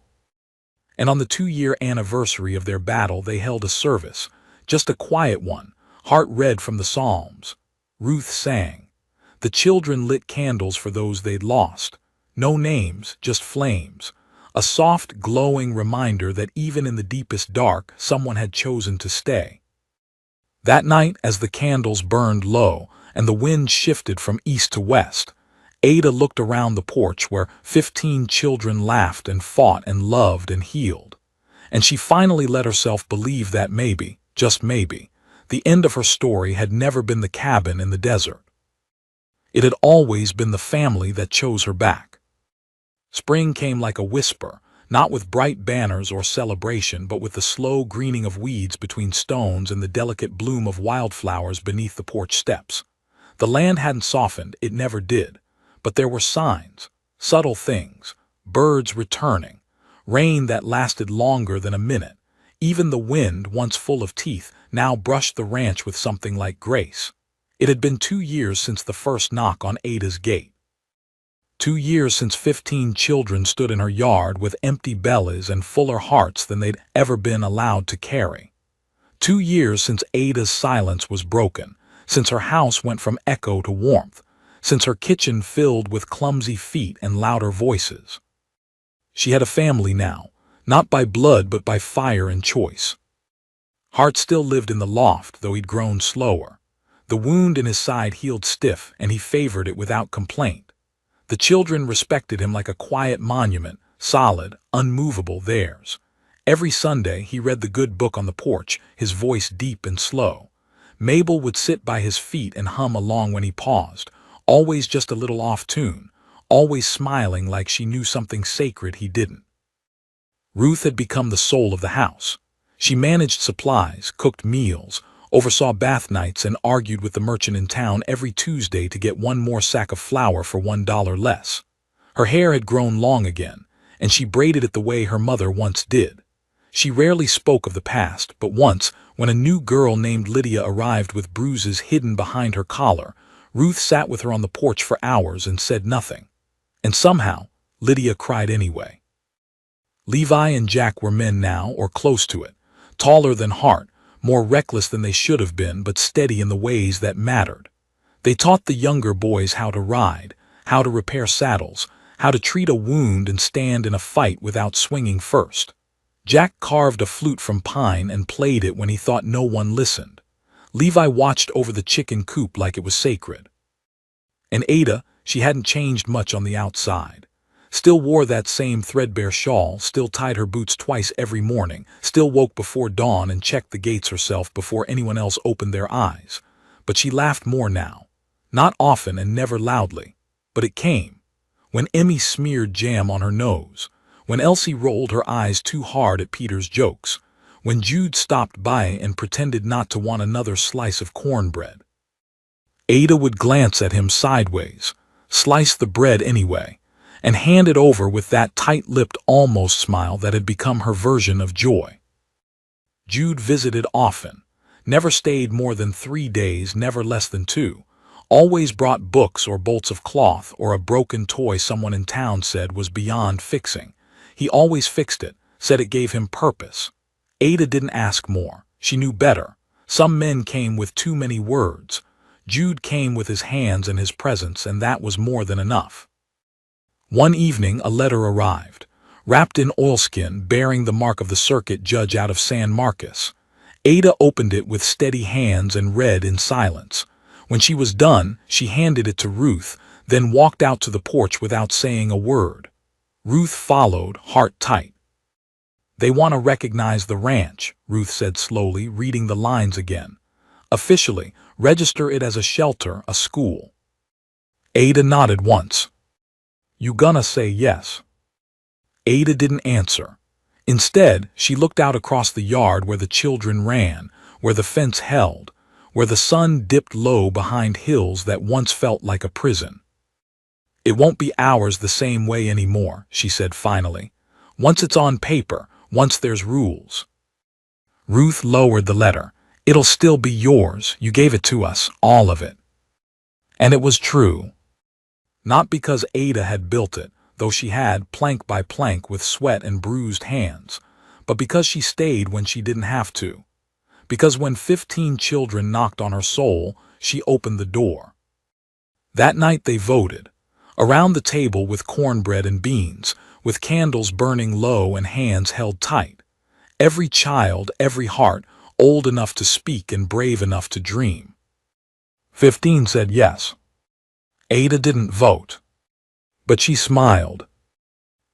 And on the 2-year anniversary of their battle they held a service, just a quiet one, heart read from the Psalms. Ruth sang. The children lit candles for those they'd lost. No names, just flames. A soft, glowing reminder that even in the deepest dark, someone had chosen to stay. That night, as the candles burned low and the wind shifted from east to west, Ada looked around the porch where 15 children laughed and fought and loved and healed. And she finally let herself believe that maybe, just maybe, the end of her story had never been the cabin in the desert. It had always been the family that chose her back. Spring came like a whisper, not with bright banners or celebration, but with the slow greening of weeds between stones and the delicate bloom of wildflowers beneath the porch steps. The land hadn't softened, it never did. But there were signs, subtle things, birds returning, rain that lasted longer than a minute. Even the wind, once full of teeth, now brushed the ranch with something like grace. It had been 2 years since the first knock on Ada's gate. 2 years since 15 children stood in her yard with empty bellies and fuller hearts than they'd ever been allowed to carry. 2 years since Ada's silence was broken, since her house went from echo to warmth, since her kitchen filled with clumsy feet and louder voices. She had a family now, not by blood but by fire and choice. Hart still lived in the loft, though he'd grown slower. The wound in his side healed stiff, and he favored it without complaint. The children respected him like a quiet monument, solid, unmovable, theirs. Every Sunday he read the good book on the porch, his voice deep and slow. Mabel would sit by his feet and hum along when he paused, always just a little off tune, always smiling like she knew something sacred he didn't. Ruth had become the soul of the house. She managed supplies, cooked meals, oversaw bath nights, and argued with the merchant in town every Tuesday to get one more sack of flour for $1 less. Her hair had grown long again, and she braided it the way her mother once did. She rarely spoke of the past, but once, when a new girl named Lydia arrived with bruises hidden behind her collar, Ruth sat with her on the porch for hours and said nothing. And somehow, Lydia cried anyway. Levi and Jack were men now, or close to it, taller than Hart, more reckless than they should have been, but steady in the ways that mattered. They taught the younger boys how to ride, how to repair saddles, how to treat a wound and stand in a fight without swinging first. Jack carved a flute from pine and played it when he thought no one listened. Levi watched over the chicken coop like it was sacred. And Ada, she hadn't changed much on the outside. Still wore that same threadbare shawl, still tied her boots twice every morning, still woke before dawn and checked the gates herself before anyone else opened their eyes. But she laughed more now. Not often and never loudly. But it came. When Emmy smeared jam on her nose. When Elsie rolled her eyes too hard at Peter's jokes. When Jude stopped by and pretended not to want another slice of cornbread. Ada would glance at him sideways, slice the bread anyway, and hand it over with that tight-lipped almost smile that had become her version of joy. Jude visited often, never stayed more than 3 days, never less than 2, always brought books or bolts of cloth or a broken toy someone in town said was beyond fixing. He always fixed it, said it gave him purpose. Ada didn't ask more. She knew better. Some men came with too many words. Jude came with his hands and his presence, and that was more than enough. One evening a letter arrived, wrapped in oilskin bearing the mark of the circuit judge out of San Marcos. Ada opened it with steady hands and read in silence. When she was done, she handed it to Ruth, then walked out to the porch without saying a word. Ruth followed, heart tight. "They want to recognize the ranch," Ruth said slowly, reading the lines again. "Officially, register it as a shelter, a school." Ada nodded once. "You gonna say yes?" Ada didn't answer. Instead, she looked out across the yard where the children ran, where the fence held, where the sun dipped low behind hills that once felt like a prison. "It won't be ours the same way anymore," she said finally. "Once it's on paper, once there's rules." Ruth lowered the letter. "It'll still be yours. You gave it to us, all of it." And it was true. Not because Ada had built it, though she had, plank by plank with sweat and bruised hands, but because she stayed when she didn't have to. Because when 15 children knocked on her soul, she opened the door. That night they voted. Around the table with cornbread and beans, with candles burning low and hands held tight. Every child, every heart, old enough to speak and brave enough to dream. 15 said yes. Ada didn't vote. But she smiled.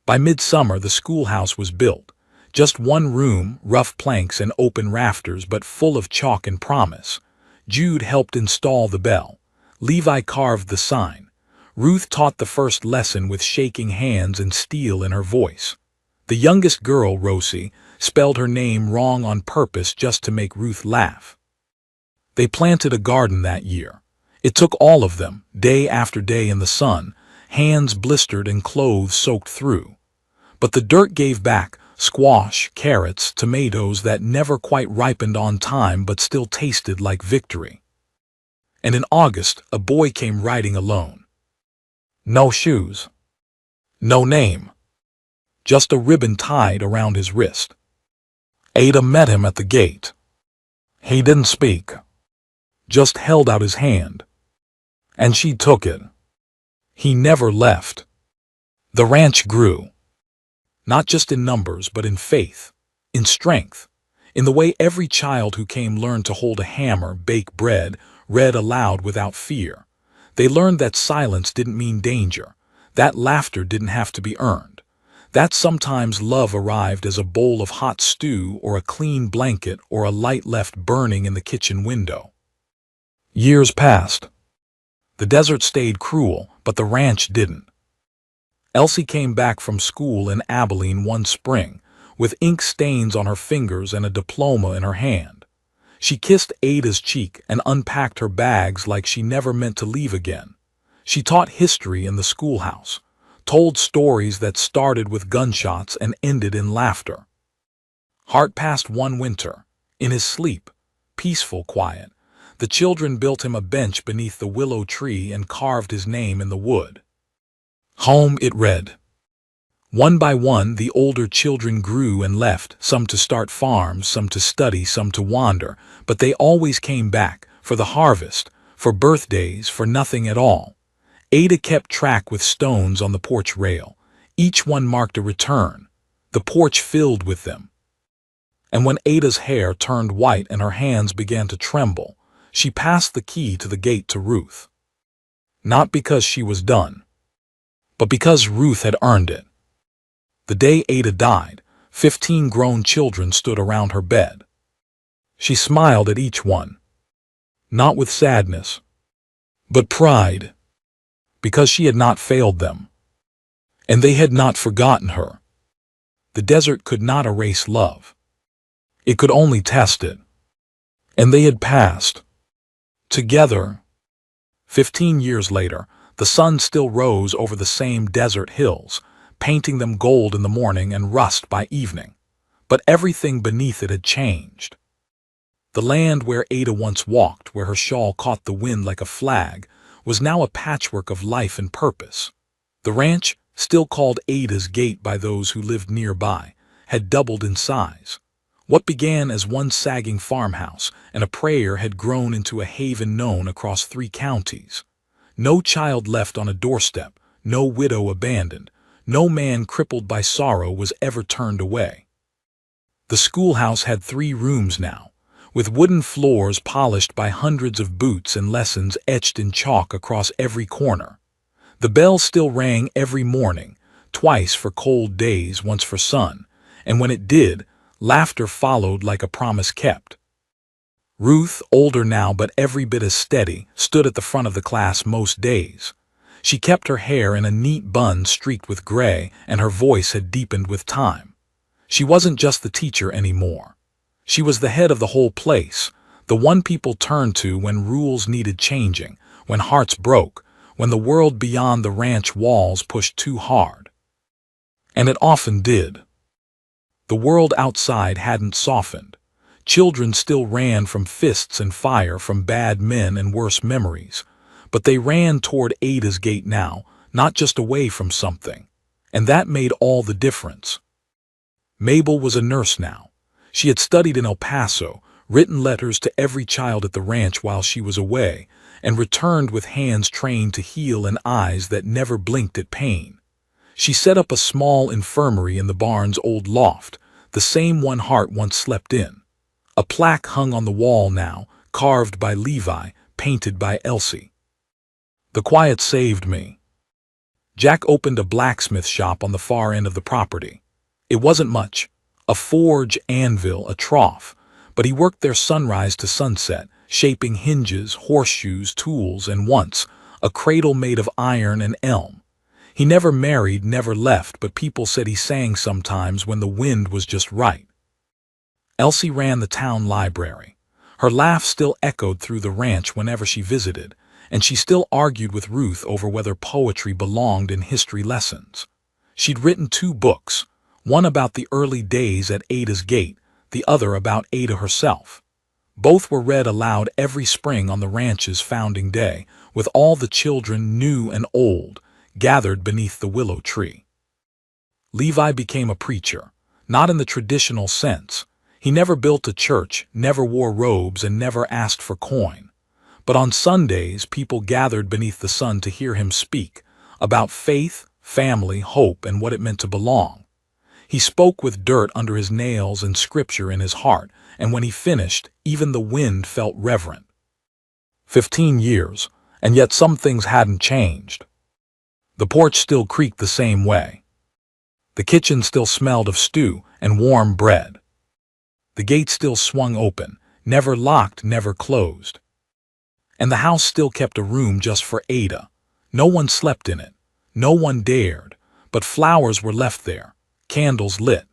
By midsummer, the schoolhouse was built. Just one room, rough planks and open rafters, but full of chalk and promise. Jude helped install the bell. Levi carved the sign. Ruth taught the first lesson with shaking hands and steel in her voice. The youngest girl, Rosie, spelled her name wrong on purpose just to make Ruth laugh. They planted a garden that year. It took all of them, day after day in the sun, hands blistered and clothes soaked through. But the dirt gave back, squash, carrots, tomatoes that never quite ripened on time but still tasted like victory. And in August, a boy came riding alone. No shoes. No name. Just a ribbon tied around his wrist. Ada met him at the gate. He didn't speak. Just held out his hand. And she took it. He never left. The ranch grew. Not just in numbers, but in faith, in strength, in the way every child who came learned to hold a hammer, bake bread, read aloud without fear. They learned that silence didn't mean danger, that laughter didn't have to be earned, that sometimes love arrived as a bowl of hot stew or a clean blanket or a light left burning in the kitchen window. Years passed. The desert stayed cruel, but the ranch didn't. Elsie came back from school in Abilene one spring, with ink stains on her fingers and a diploma in her hand. She kissed Ada's cheek and unpacked her bags like she never meant to leave again. She taught history in the schoolhouse, told stories that started with gunshots and ended in laughter. Hart passed one winter, in his sleep, peaceful, quiet. The children built him a bench beneath the willow tree and carved his name in the wood. Home, it read. One by one, the older children grew and left, some to start farms, some to study, some to wander, but they always came back, for the harvest, for birthdays, for nothing at all. Ada kept track with stones on the porch rail. Each one marked a return, the porch filled with them. And when Ada's hair turned white and her hands began to tremble, she passed the key to the gate to Ruth. Not because she was done, but because Ruth had earned it. The day Ada died, 15 grown children stood around her bed. She smiled at each one, not with sadness, but pride, because she had not failed them, and they had not forgotten her. The desert could not erase love. It could only test it. And they had passed. Together. 15 years later, the sun still rose over the same desert hills, painting them gold in the morning and rust by evening. But everything beneath it had changed. The land where Ada once walked, where her shawl caught the wind like a flag, was now a patchwork of life and purpose. The ranch, still called Ada's Gate by those who lived nearby, had doubled in size. What began as one sagging farmhouse and a prayer had grown into a haven known across 3 counties. No child left on a doorstep, no widow abandoned, no man crippled by sorrow was ever turned away. The schoolhouse had 3 rooms now, with wooden floors polished by hundreds of boots and lessons etched in chalk across every corner. The bell still rang every morning, twice for cold days, once for sun, and when it did, laughter followed like a promise kept. Ruth, older now but every bit as steady, stood at the front of the class most days. She kept her hair in a neat bun streaked with gray, and her voice had deepened with time. She wasn't just the teacher anymore. She was the head of the whole place, the one people turned to when rules needed changing, when hearts broke, when the world beyond the ranch walls pushed too hard. And it often did. The world outside hadn't softened. Children still ran from fists and fire, from bad men and worse memories. But they ran toward Ada's gate now, not just away from something. And that made all the difference. Mabel was a nurse now. She had studied in El Paso, written letters to every child at the ranch while she was away, and returned with hands trained to heal and eyes that never blinked at pain. She set up a small infirmary in the barn's old loft, the same one Hart once slept in. A plaque hung on the wall now, carved by Levi, painted by Elsie. The quiet saved me. Jack opened a blacksmith shop on the far end of the property. It wasn't much, a forge, anvil, a trough, but he worked there sunrise to sunset, shaping hinges, horseshoes, tools, and once, a cradle made of iron and elm. He never married, never left, but people said he sang sometimes when the wind was just right. Elsie ran the town library. Her laugh still echoed through the ranch whenever she visited, and she still argued with Ruth over whether poetry belonged in history lessons. She'd written 2 books, one about the early days at Ada's gate, the other about Ada herself. Both were read aloud every spring on the ranch's founding day, with all the children, new and old, gathered beneath the willow tree. Levi became a preacher, not in the traditional sense. He never built a church, never wore robes, and never asked for coin. But on Sundays, people gathered beneath the sun to hear him speak about faith, family, hope, and what it meant to belong. He spoke with dirt under his nails and scripture in his heart, and when he finished, even the wind felt reverent. 15 years, and yet some things hadn't changed. The porch still creaked the same way. The kitchen still smelled of stew and warm bread. The gate still swung open, never locked, never closed. And the house still kept a room just for Ada. No one slept in it. No one dared. But flowers were left there, candles lit,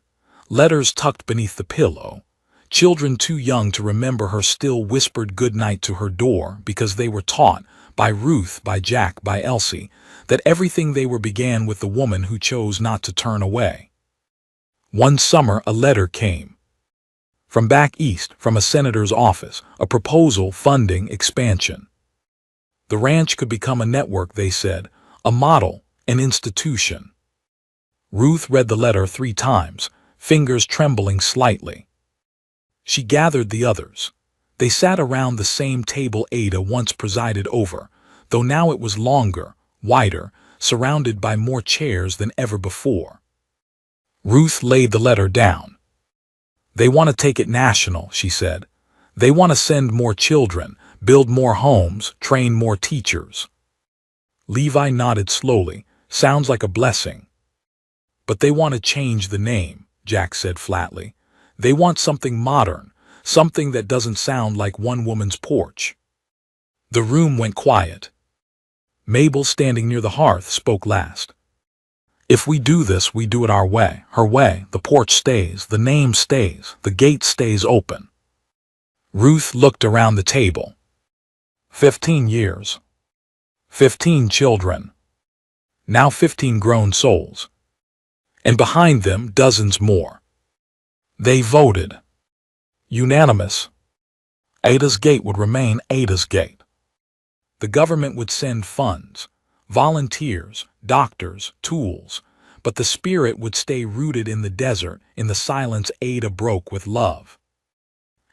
letters tucked beneath the pillow. Children too young to remember her still whispered goodnight to her door because they were taught, by Ruth, by Jack, by Elsie, that everything they were began with the woman who chose not to turn away. One summer a letter came. From back east, from a senator's office, a proposal, funding, expansion. The ranch could become a network, they said, a model, an institution. Ruth read the letter 3 times, fingers trembling slightly. She gathered the others. They sat around the same table Ada once presided over, though now it was longer, wider, surrounded by more chairs than ever before. Ruth laid the letter down. They want to take it national, she said. They want to send more children, build more homes, train more teachers. Levi nodded slowly. Sounds like a blessing. But they want to change the name, Jack said flatly. They want something modern, something that doesn't sound like one woman's porch. The room went quiet. Mabel, standing near the hearth, spoke last. If we do this, we do it our way, her way. The porch stays, the name stays, the gate stays open. Ruth looked around the table. 15 years. 15 children. Now 15 grown souls. And behind them, dozens more. They voted. Unanimous. Ada's gate would remain Ada's gate. The government would send funds, volunteers, doctors, tools, but the spirit would stay rooted in the desert, in the silence Ada broke with love.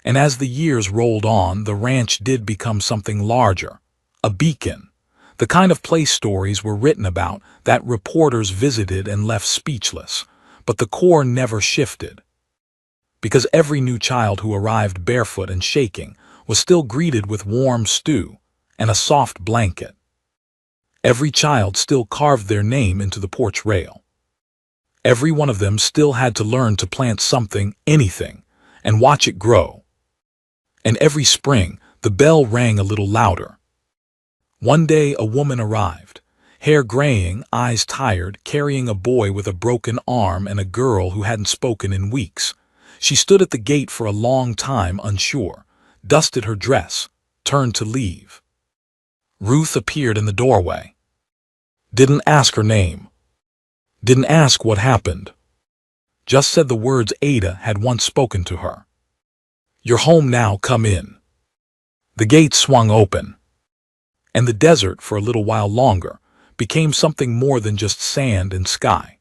And as the years rolled on, the ranch did become something larger, a beacon, the kind of place stories were written about that reporters visited and left speechless, but the core never shifted. Because every new child who arrived barefoot and shaking was still greeted with warm stew and a soft blanket. Every child still carved their name into the porch rail. Every one of them still had to learn to plant something, anything, and watch it grow. And every spring, the bell rang a little louder. One day a woman arrived, hair graying, eyes tired, carrying a boy with a broken arm and a girl who hadn't spoken in weeks. She stood at the gate for a long time, unsure, dusted her dress, turned to leave. Ruth appeared in the doorway. Didn't ask her name. Didn't ask what happened. Just said the words Ada had once spoken to her. "You're home now, come in." The gate swung open. And the desert, for a little while longer, became something more than just sand and sky.